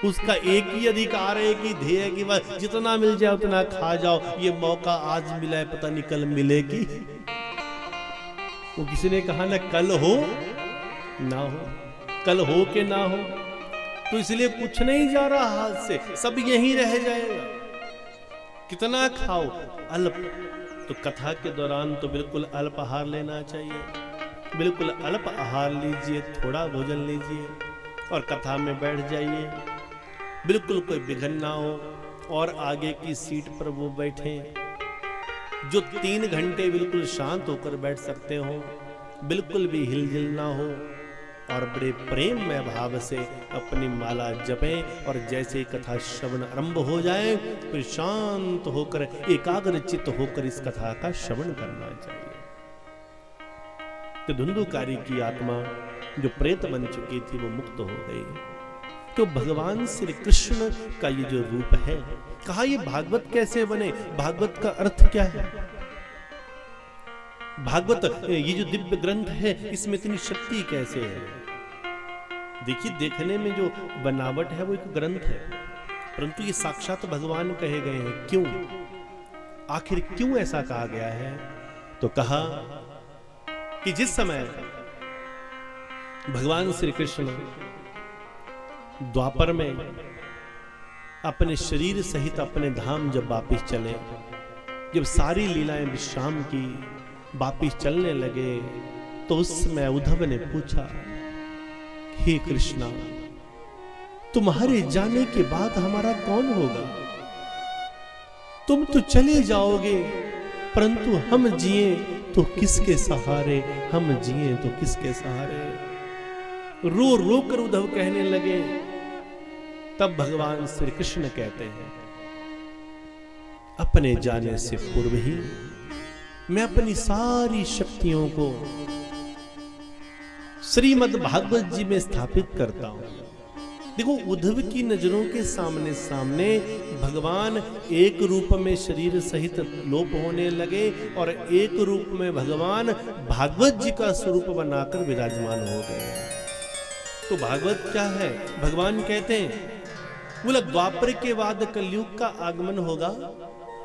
उसका एक ही अधिकार है, एक ही ध्येय है कि बस जितना मिल जाए उतना खा जाओ। ये मौका आज मिला है, पता नहीं कल मिलेगी। वो किसी ने कहा ना, कल हो ना हो, कल हो के ना हो, तो इसलिए कुछ नहीं जा रहा हाथ से, सब यहीं रह जाएगा। कितना खाओ? अल्प। तो कथा के दौरान तो बिल्कुल अल्प आहार लेना चाहिए, बिल्कुल अल्प आहार लीजिए, थोड़ा भोजन लीजिए और कथा में बैठ जाइए। बिल्कुल कोई विघ्न ना हो, और आगे की सीट पर वो बैठे जो 3 घंटे बिल्कुल शांत होकर बैठ सकते हो, बिल्कुल भी हिलजुल ना हो। और बड़े प्रेममय भाव से अपनी माला जपें और जैसे कथा श्रवण आरंभ हो जाए फिर शांत होकर एकाग्र चित्त होकर इस कथा का श्रवण करना चाहिए। तो धुंधुकारी की आत्मा जो प्रेत बन चुकी थी वो मुक्त हो गई। तो भगवान श्री कृष्ण का ये जो रूप है, कहा ये भागवत कैसे बने, भागवत का अर्थ क्या है? भागवत ये जो दिव्य ग्रंथ है इसमें इतनी शक्ति कैसे है? देखिए, देखने में जो बनावट है वो एक ग्रंथ है, परंतु ये साक्षात भगवान कहे गए हैं। क्यों, आखिर क्यों ऐसा कहा गया है? तो कहा कि जिस समय भगवान श्री कृष्ण द्वापर में अपने शरीर सहित अपने धाम जब वापिस चले, जब सारी लीलाएं विश्राम की वापिस चलने लगे, तो उस समय उद्धव ने पूछा, हे कृष्णा, तुम्हारे जाने के बाद हमारा कौन होगा? तुम तो चले जाओगे, परंतु हम जिए तो किसके सहारे, हम जिए तो किसके सहारे? रो रो कर उद्धव कहने लगे। तब भगवान श्री कृष्ण कहते हैं, अपने जाने से पूर्व ही मैं अपनी सारी शक्तियों को श्रीमद् भागवत जी में स्थापित करता हूं। देखो, उद्धव की नजरों के सामने सामने भगवान एक रूप में शरीर सहित लोप होने लगे और एक रूप में भगवान भागवत जी का स्वरूप बनाकर विराजमान हो गए। तो भागवत क्या है? भगवान कहते हैं, बोला द्वापर के बाद कलयुग का आगमन होगा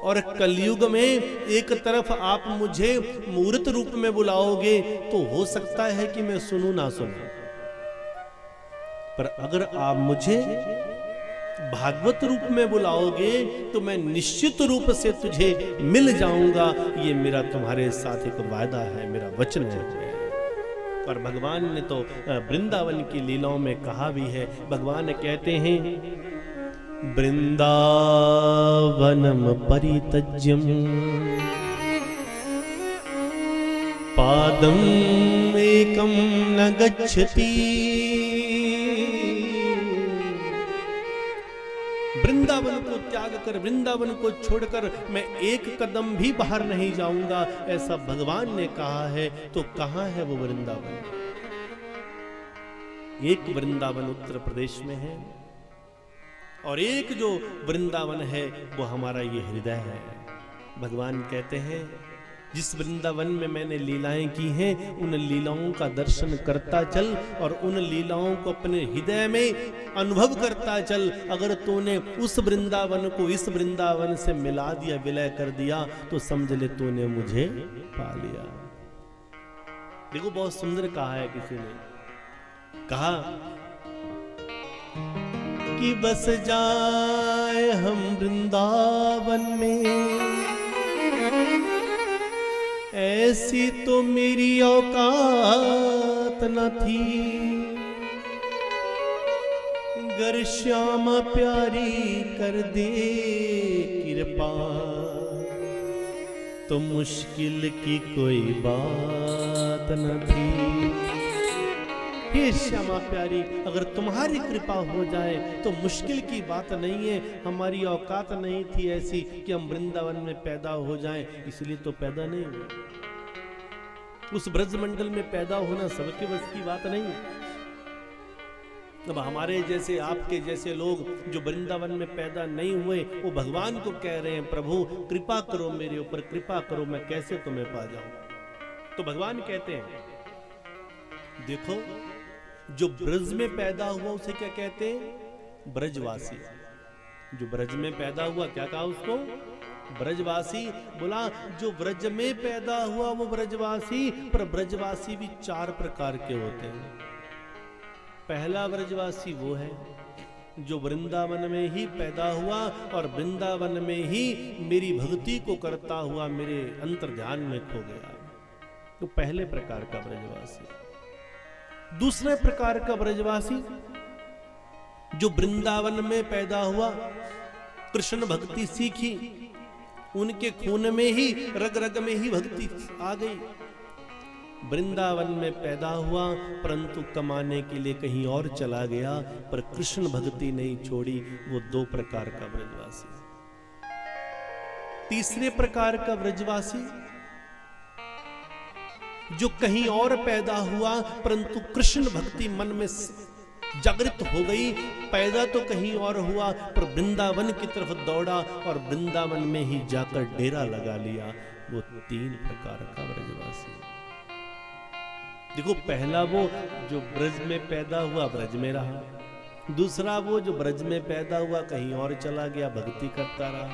और कलयुग में एक तरफ आप मुझे मूर्त रूप में बुलाओगे तो हो सकता है कि मैं सुनूं ना सुनूं, पर अगर आप मुझे भागवत रूप में बुलाओगे तो मैं निश्चित रूप से तुझे मिल जाऊंगा। ये मेरा तुम्हारे साथ एक वायदा है, मेरा वचन है। और भगवान ने तो वृंदावन की लीलाओं में कहा भी है। भगवान कहते हैं, वृंदावनम परित्यज्यम पादम एकम न गच्छति। वृंदावन को त्याग कर, वृंदावन को छोड़कर मैं एक कदम भी बाहर नहीं जाऊंगा, ऐसा भगवान ने कहा है। तो कहां है वो वृंदावन? एक वृंदावन उत्तर प्रदेश में है और एक जो वृंदावन है वो हमारा ये हृदय है। भगवान कहते हैं, जिस वृंदावन में मैंने लीलाएं की हैं उन लीलाओं का दर्शन करता चल और उन लीलाओं को अपने हृदय में अनुभव करता चल। अगर तूने उस वृंदावन को इस वृंदावन से मिला दिया, विलय कर दिया, तो समझ ले तूने मुझे पा लिया। देखो, बहुत सुंदर कहा है किसी ने, कहा कि बस जाए हम वृंदावन में, ऐसी तो मेरी औकात न थी। गर श्यामा प्यारी कर दे कृपा, तो मुश्किल की कोई बात न थी। हे श्यामा प्यारी, अगर तुम्हारी कृपा हो जाए तो मुश्किल की बात नहीं है। हमारी औकात नहीं थी ऐसी कि हम वृंदावन में पैदा हो जाएं, इसलिए तो पैदा नहीं हुए। उस ब्रजमंडल में पैदा होना सबके बस की बात नहीं है। अब हमारे जैसे, आपके जैसे लोग जो वृंदावन में पैदा नहीं हुए, वो भगवान को कह रहे हैं, प्रभु कृपा करो मेरे ऊपर, कृपा करो, मैं कैसे तुम्हें पा जाऊं। तो भगवान कहते हैं, देखो, जो ब्रज में पैदा हुआ उसे क्या कहते हैं? ब्रजवासी। जो ब्रज में पैदा हुआ, क्या कहा उसको? ब्रजवासी। बोला जो ब्रज में पैदा हुआ वो ब्रजवासी। पर ब्रजवासी भी 4 प्रकार के होते हैं। पहला ब्रजवासी वो है जो वृंदावन में ही पैदा हुआ और वृंदावन में ही मेरी भक्ति को करता हुआ मेरे अंतर ध्यान में खो गया। तो पहले प्रकार का ब्रजवासी। दूसरे प्रकार का ब्रजवासी जो वृंदावन में पैदा हुआ, कृष्ण भक्ति सीखी, उनके खून में ही, रग रग में ही भक्ति आ गई। वृंदावन में पैदा हुआ, परंतु कमाने के लिए कहीं और चला गया, पर कृष्ण भक्ति नहीं छोड़ी। वो दो प्रकार का ब्रजवासी। तीसरे प्रकार का ब्रजवासी जो कहीं और पैदा हुआ, परंतु कृष्ण भक्ति मन में जागृत हो गई। पैदा तो कहीं और हुआ, पर वृंदावन की तरफ दौड़ा और वृंदावन में ही जाकर डेरा लगा लिया। वो तीन प्रकार का ब्रजवासी। देखो, पहला वो जो ब्रज में पैदा हुआ, ब्रज में रहा। दूसरा वो जो ब्रज में पैदा हुआ, कहीं और चला गया, भक्ति करता रहा।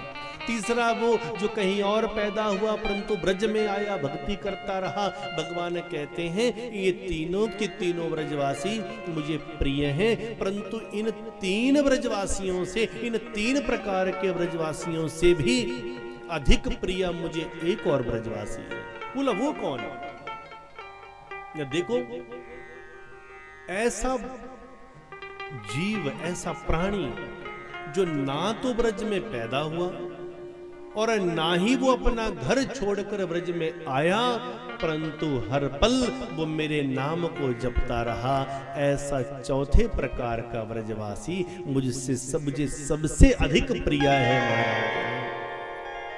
तीसरा वो जो कहीं और पैदा हुआ, परंतु ब्रज में आया, भक्ति करता रहा। भगवान कहते हैं ये तीनों के तीनों ब्रजवासी मुझे प्रिय हैं, परंतु इन तीन ब्रजवासियों से, इन तीन प्रकार के ब्रजवासियों से भी अधिक प्रिय मुझे एक और ब्रजवासी है। बोला, वो कौन है? देखो, ऐसा जीव, ऐसा प्राणी जो ना तो ब्रज में पैदा हुआ और ना ही वो अपना घर छोड़कर ब्रज में आया, परंतु हर पल वो मेरे नाम को जपता रहा। ऐसा चौथे प्रकार का ब्रजवासी मुझसे सबसे अधिक प्रिय है महाराज।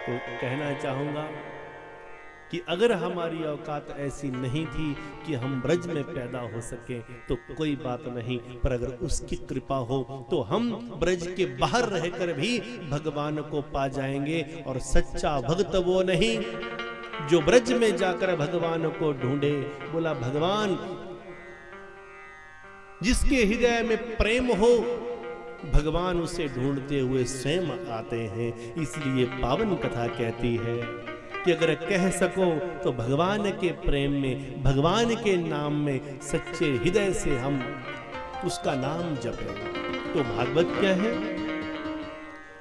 तो कहना चाहूंगा कि अगर हमारी औकात ऐसी नहीं थी कि हम ब्रज में पैदा हो सके तो कोई बात नहीं, पर अगर उसकी कृपा हो तो हम ब्रज के बाहर रहकर भी भगवान को पा जाएंगे। और सच्चा भक्त वो नहीं जो ब्रज में जाकर भगवान को ढूंढे। बोला, भगवान जिसके हृदय में प्रेम हो, भगवान उसे ढूंढते हुए स्वयं आते हैं। इसलिए पावन कथा कहती है कि अगर कह सको तो भगवान के प्रेम में, भगवान के नाम में सच्चे हृदय से हम उसका नाम जपें। तो भागवत क्या है?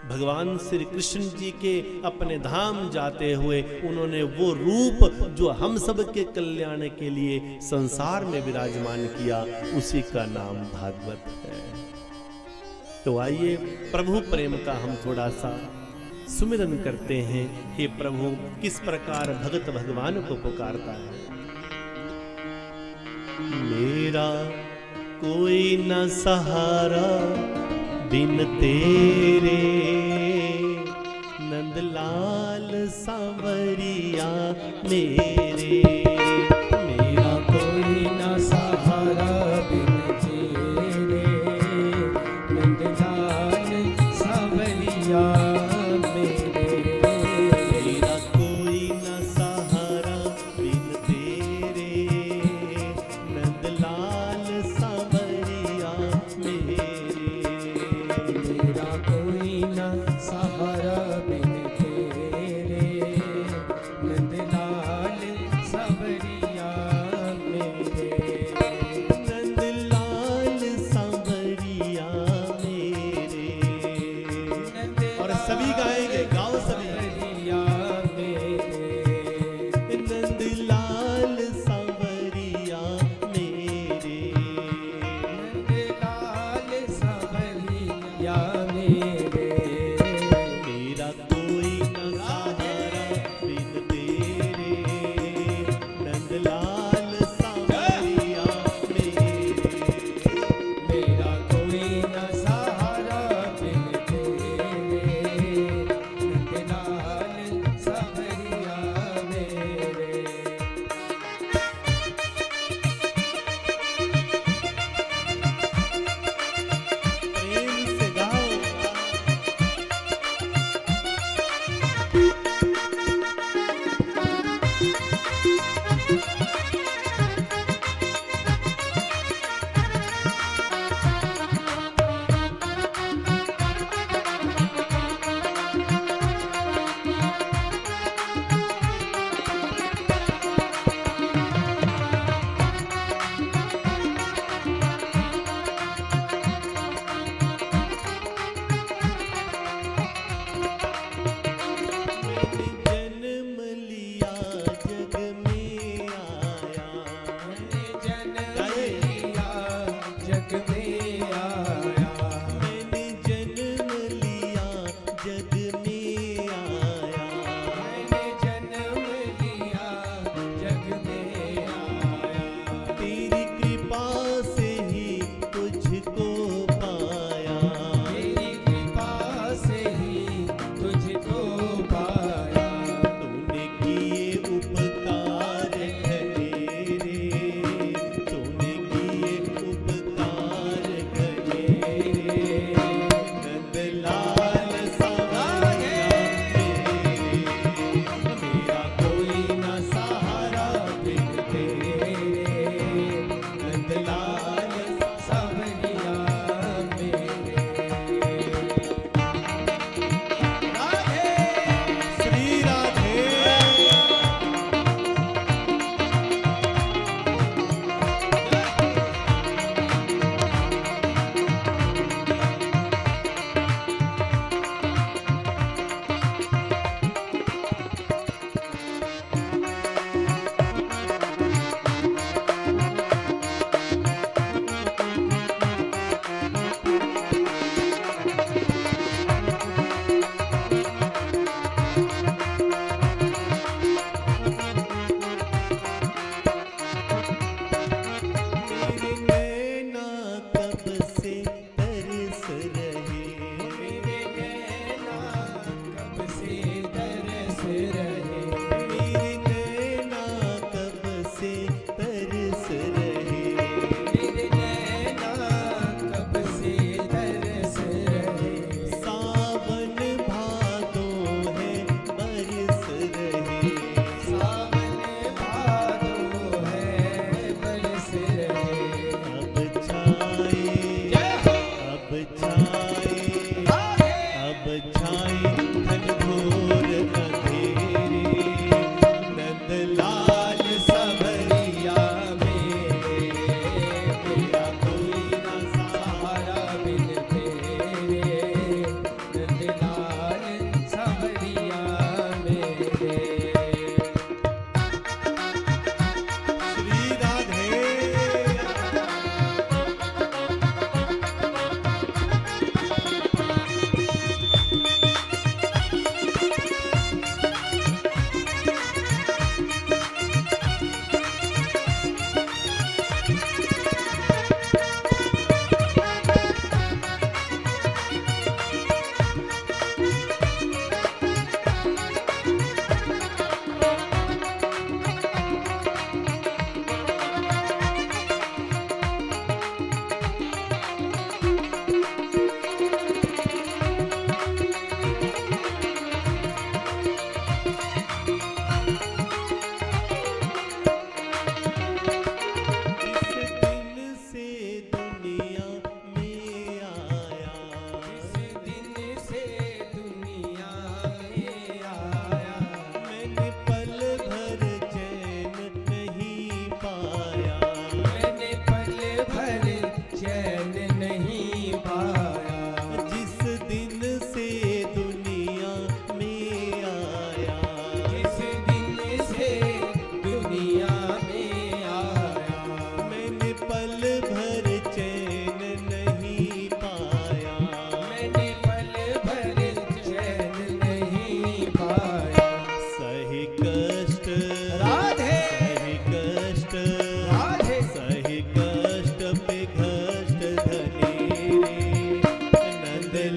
भगवान श्री कृष्ण जी के अपने धाम जाते हुए उन्होंने वो रूप जो हम सब के कल्याण के लिए संसार में विराजमान किया, उसी का नाम भागवत है। तो आइए प्रभु प्रेम का हम थोड़ा सा सुमिरन करते हैं। हे प्रभु, किस प्रकार भगत भगवान को पुकारता है। मेरा कोई न सहारा बिन तेरे, नंदलाल सांवरिया मेरे। मेरा कोई न सहारा बिन तेरे, नंदलाल सांवरिया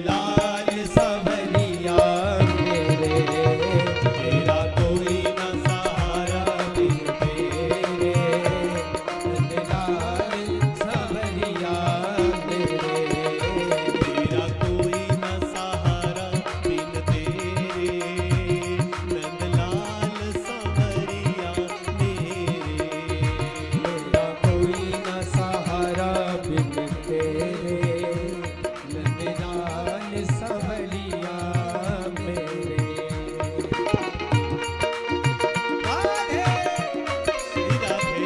लाल सावरिया मेरे, मेरा कोई ना सहारा बिन तेरे, नंदलाल सावरिया मेरे, मेरा कोई न सहारा बिन तेरे, नंदलाल सांवरिया मेरे। मेरा कोई ना सहारा बिन तेरे, नंदलाल सावरिया मेरे। राधे श्री राधे।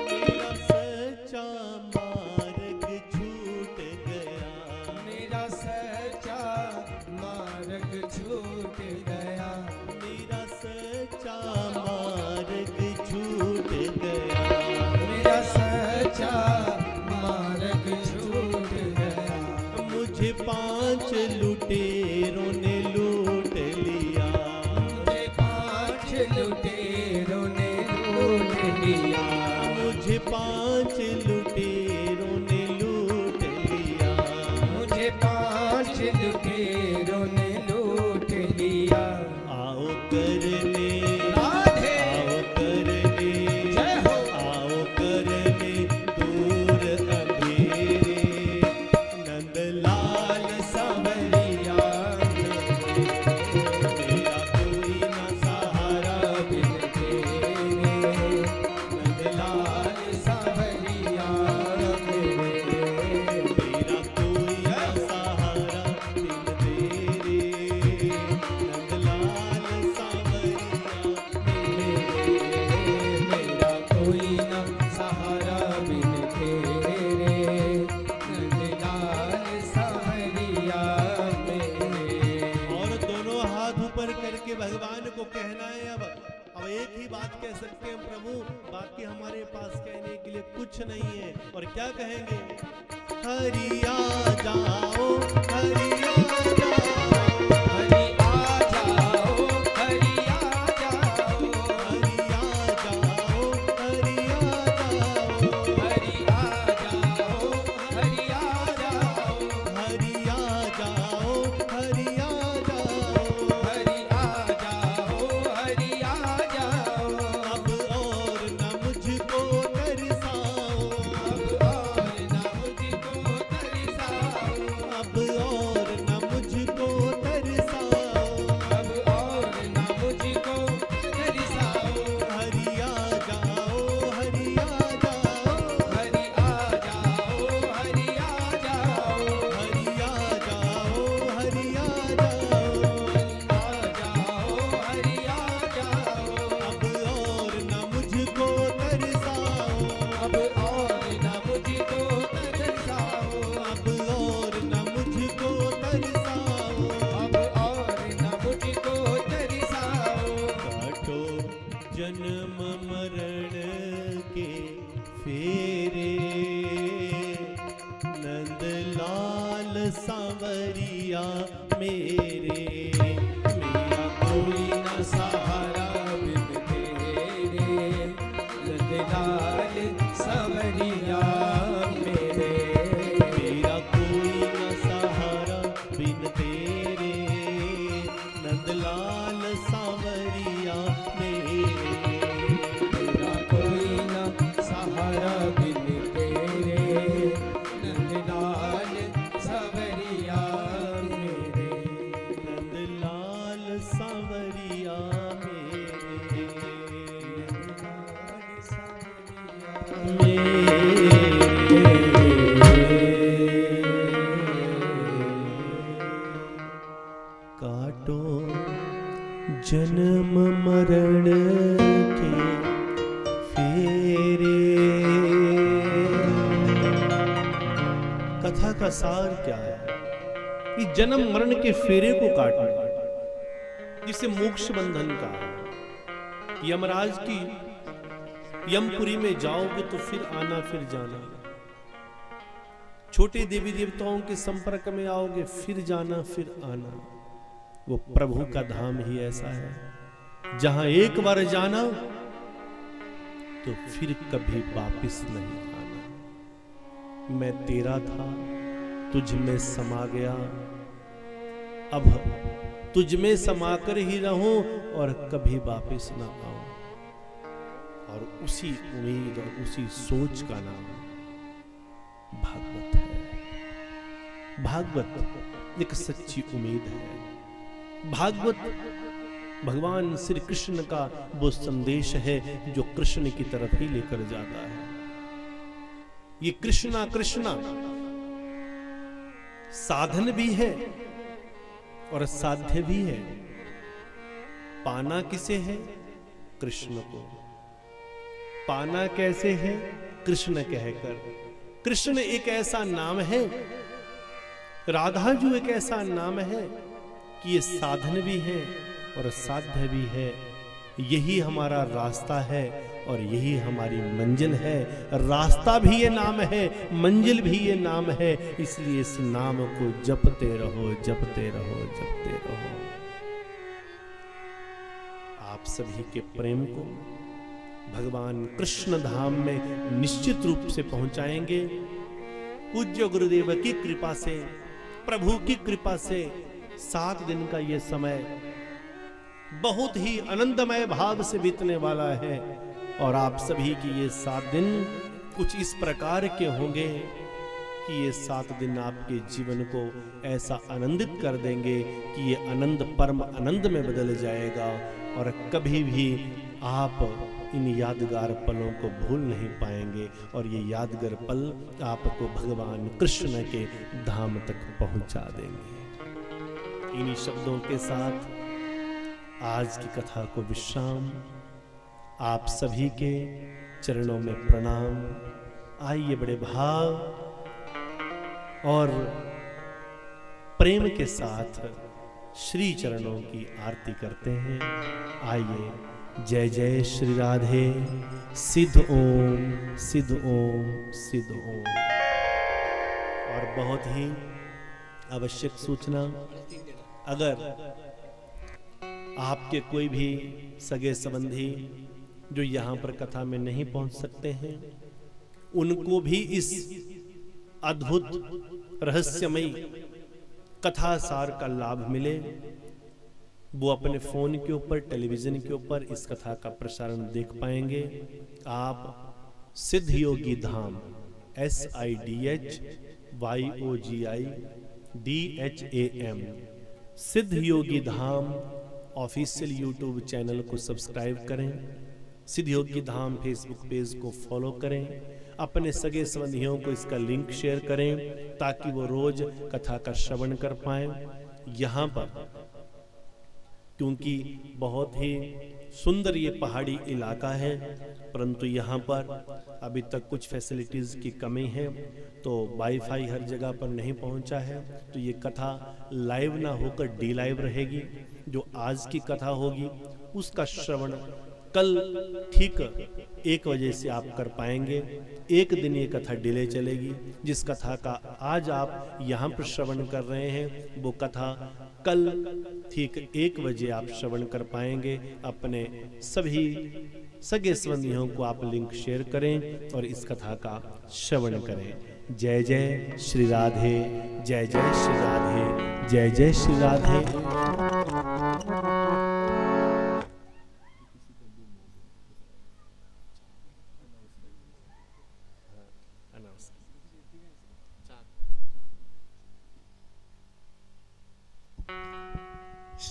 मेरा सच्चा मार्ग छूट गया, मेरा सच्चा मार्ग छूट गया, मेरा सच्चा मार्ग छूट गया। मेरा सच्चा मार्ग छूट गया, मुझे 5 लुटेरों ने लूट लिया, मुझे 5 लुटेरों ने लूट लिया, मुझे 5 लुटेरों ने लूट लिया। मुझे 5 लुटेरों ने लूट लिया। आओ करने, राधे आओ करने, जय हो। आओ करने दूर अंधेरे, नंदलाल सावरिया मेरा कोई न सहारा बिन तेरे, नंदलाल सावरिया मेरे, मेरा कोई न सहारा बिन तेरे, नंदलाल सांवरिया मेरा कोई ना सहारा बिन तेरे, नंदलाल सावरिया मेरे। और दोनों हाथ ऊपर करके भगवान को कहना है। अब एक ही बात कह सकते हैं प्रभु, बाकी हमारे पास कहने के लिए कुछ नहीं है। और क्या कहेंगे? हरिया जाओ, हरिया जाओ, हरि आ जाओ, हरि आ जाओ, हरिया जाओ, हरिया जाओ, हरि आ जाओ, हरि आ जाओ, हरिया जाओ, हरिया जाओ। हरि आ जाओ, हरि आ जाओ। अब और न मुझको तरसाओ, अब और ना मुझको तरसाओ, अब और न मुझको तरसाओ। अब और ना मुझको तरसाओ। हरिया जाओ, हरिया जाओ, हरि आ जाओ, हरि आ जाओ, हरिया जाओ, हरिया जाओ। आ जाओ, हरि आ जाओ। अब और न मुझको तरसाओ, अब और ना मुझको तरसाओ, अब और न मुझको तरसाओ। अब और ना मुझको तरसाओ। काटो जन्म मरण के फेरे, नंदलाल सांवरिया मेरे। मेरा कोई ना सहारा बिन तेरे, नंदलाल सावरिया मेरे। मेरा कोई न सहारा बिन तेरे, नंदलाल सांवरिया मेरे। मेरा कोई ना सहारा बिन तेरे, नंदलाल सावरिया मेरे। नंदलाल सांवरिया काटो जन्म मरण के फेरे। कथा का सार क्या है कि जन्म मरण के फेरे को काटना, जिसे मोक्ष बंधन का है। यमराज की यमपुरी में जाओगे तो फिर आना फिर जाना, छोटे देवी देवताओं के संपर्क में आओगे फिर जाना फिर आना। वो प्रभु का धाम ही ऐसा है जहां एक बार जाना तो फिर कभी वापिस नहीं आना। मैं तेरा था तुझ में समा गया, अब तुझ में समाकर ही रहूं और कभी वापिस ना आऊं। और उसी उम्मीद और उसी सोच का नाम भागवत है। भागवत एक सच्ची उम्मीद है। भागवत भगवान श्री कृष्ण का वो संदेश है जो कृष्ण की तरफ ही लेकर जाता है। ये कृष्णा कृष्णा साधन भी है और साध्य भी है। पाना किसे है? कृष्ण को। पाना कैसे है? कृष्ण कहकर। कृष्ण एक ऐसा नाम है, राधा जो एक ऐसा नाम है कि ये साधन भी है और साध्य भी है। यही हमारा रास्ता है और यही हमारी मंजिल है। रास्ता भी ये नाम है, मंजिल भी ये नाम है। इसलिए इस नाम को जपते रहो, जपते रहो, जपते रहो। आप सभी के प्रेम को भगवान कृष्ण धाम में निश्चित रूप से पहुंचाएंगे। पूज्य गुरुदेव की कृपा से, प्रभु की कृपा से 7 दिन का ये समय बहुत ही आनंदमय भाव से बीतने वाला है। और आप सभी की ये 7 दिन कुछ इस प्रकार के होंगे कि ये 7 दिन आपके जीवन को ऐसा आनंदित कर देंगे कि ये आनंद परम आनंद में बदल जाएगा। और कभी भी आप इन यादगार पलों को भूल नहीं पाएंगे। और ये यादगार पल आपको भगवान कृष्ण के धाम तक पहुंचा देंगे। इन्हीं शब्दों के साथ आज की कथा को विश्राम। आप सभी के चरणों में प्रणाम। आइए बड़े भाव और प्रेम के साथ श्री चरणों की आरती करते हैं। आइए। जय जय श्री राधे। सिद्ध ओम, सिद्ध ओम, सिद्ध ओम। और बहुत ही आवश्यक सूचना, अगर आपके कोई भी सगे संबंधी जो यहाँ पर कथा में नहीं पहुंच सकते हैं, उनको भी इस अद्भुत रहस्यमयी कथा सार का लाभ मिले, वो अपने फोन के ऊपर, टेलीविजन के ऊपर इस कथा का प्रसारण देख पाएंगे। आप सिद्ध योगी धाम SIDHYOGIDHAM सिद्ध योगी धाम ऑफिशियल यूट्यूब चैनल को सब्सक्राइब करें। सिद्ध योगी धाम फेसबुक पेज को फॉलो करें। अपने सगे संबंधियों को इसका लिंक शेयर करें ताकि वो रोज कथा का श्रवण कर पाएं। यहाँ पर क्योंकि बहुत ही सुंदर ये पहाड़ी इलाका है, परंतु यहाँ पर अभी तक कुछ फैसिलिटीज की कमी है, तो वाईफाई हर जगह पर नहीं पहुँचा है। तो ये कथा लाइव ना होकर डी लाइव रहेगी। जो आज की कथा होगी उसका श्रवण कल ठीक 1 बजे से आप कर पाएंगे। 1 दिन ये कथा डिले चलेगी। जिस कथा का आज आप यहाँ पर श्रवण कर रहे हैं वो कथा कल ठीक 1 बजे आप श्रवण कर पाएंगे। अपने सभी सगे संबंधियों को आप लिंक शेयर करें और इस कथा का श्रवण करें। जय जय श्री राधे, जय जय श्री राधे, जय जय श्री राधे।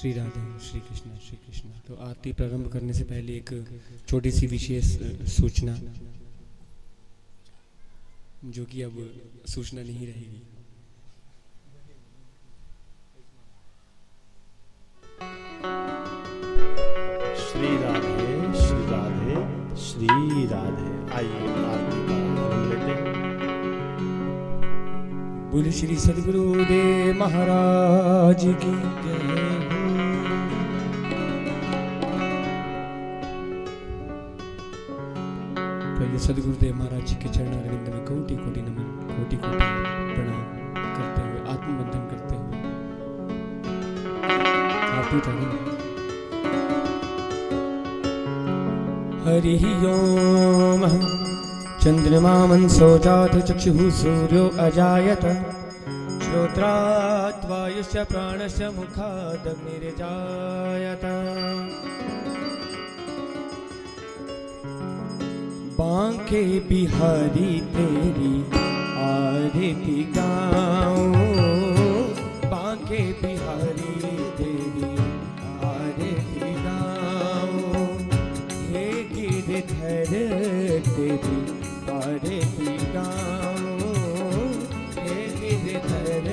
श्री राधे श्री कृष्णा। तो आरती प्रारंभ करने से पहले एक छोटी सी विशेष सूचना, जो कि अब सूचना नहीं रहेगी। श्री राधे श्री राधे श्री राधे। आइए आरती का आनंद लेते हैं। बोले श्री सद्गुरुदेव महाराज की जय हो। पहले सद्गुरुदेव महाराज जी के चरण अरविंद में कोटि कोटि नमन, कोटि कोटि प्रणाम करते हुए, आत्मबंधन करते हुए आरती प्रारंभ। हरि ओम। चंद्रमा मनसो जात चक्षुः सूर्यो अजायत, श्रोत्रात् वायुश्च प्राणश्च मुखादग्निर्जायत। बांके बिहारी तेरी आरती गाऊं, बांके बिहारी तेरी आरती गाऊं। हे गिरधर तेरी आरती गाऊं, हे गिरधर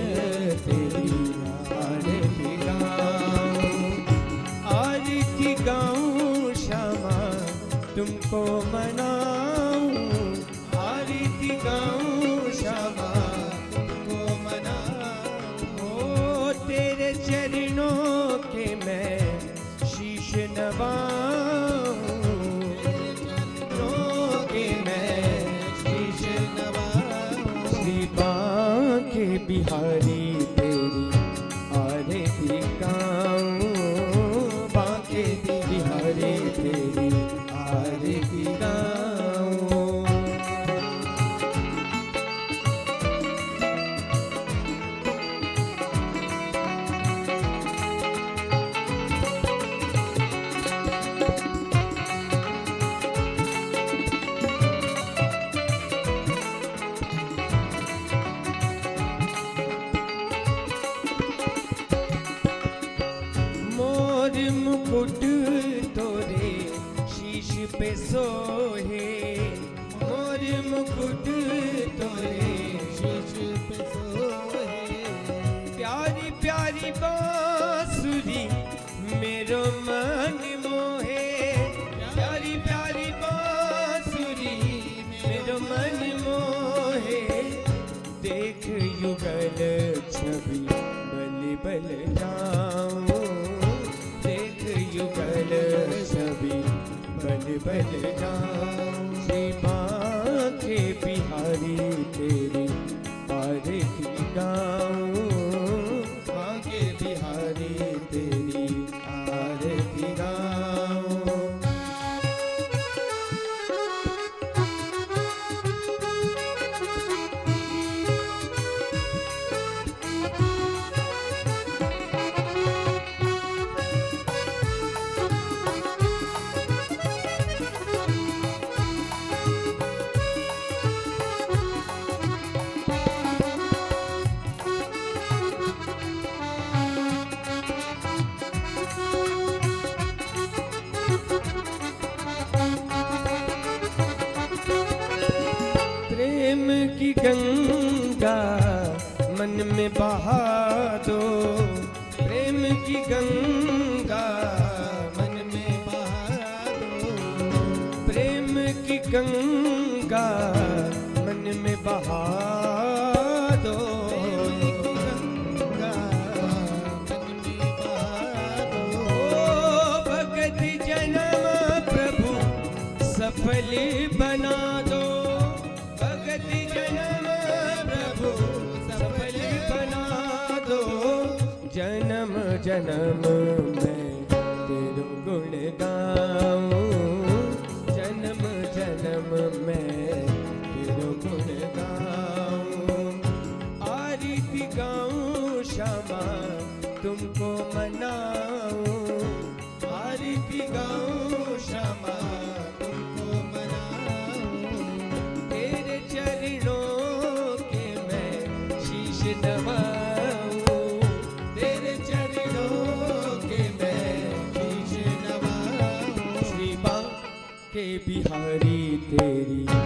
तेरी आरती गाऊं। आरती गाऊं श्यामा तुमको मनाऊं, आरती गाऊं श्यामा तुमको मनाऊं। ओ तेरे चरणों के मैं शीश नवाऊं, बांके बिहारी तेरी आरती गाऊं, बांके बिहारी तेरी आरती गाऊं। तोरे शीश पे सोहे, मोर मुकुट तोरे शीश पे सोहे। प्यारी प्यारी बांसुरी मेरो मन मोहे, प्यारी प्यारी बांसुरी मेरो मन मोहे। देख युगल छवि बल बल जाऊं, युगल छवि बल बल जाऊं। श्री बांके बिहारी तेरी आरती गाऊं, बांके बिहारी तेरी आरती गाऊं। प्रेम की गंगा मन में बहा दो, प्रेम की गंगा मन में बहा दो। प्रेम की गंगा मन में बहा दो, गंगा मन में बहा दो। भगत जन्म प्रभु सफल बना दो, जन्म प्रभु सफल बना दो। जन्म जन्म मैं तेरो गुण गाऊं, जन्म जन्म मैं तेरो गुण गाऊं। आरती गाऊं श्यामा तुमको मनाऊं, आरती गाऊं श्यामा तुमको मनाऊं। तेरे चरणों के मैं शीश नवाऊं, तेरे चरणों के बिहारी तेरी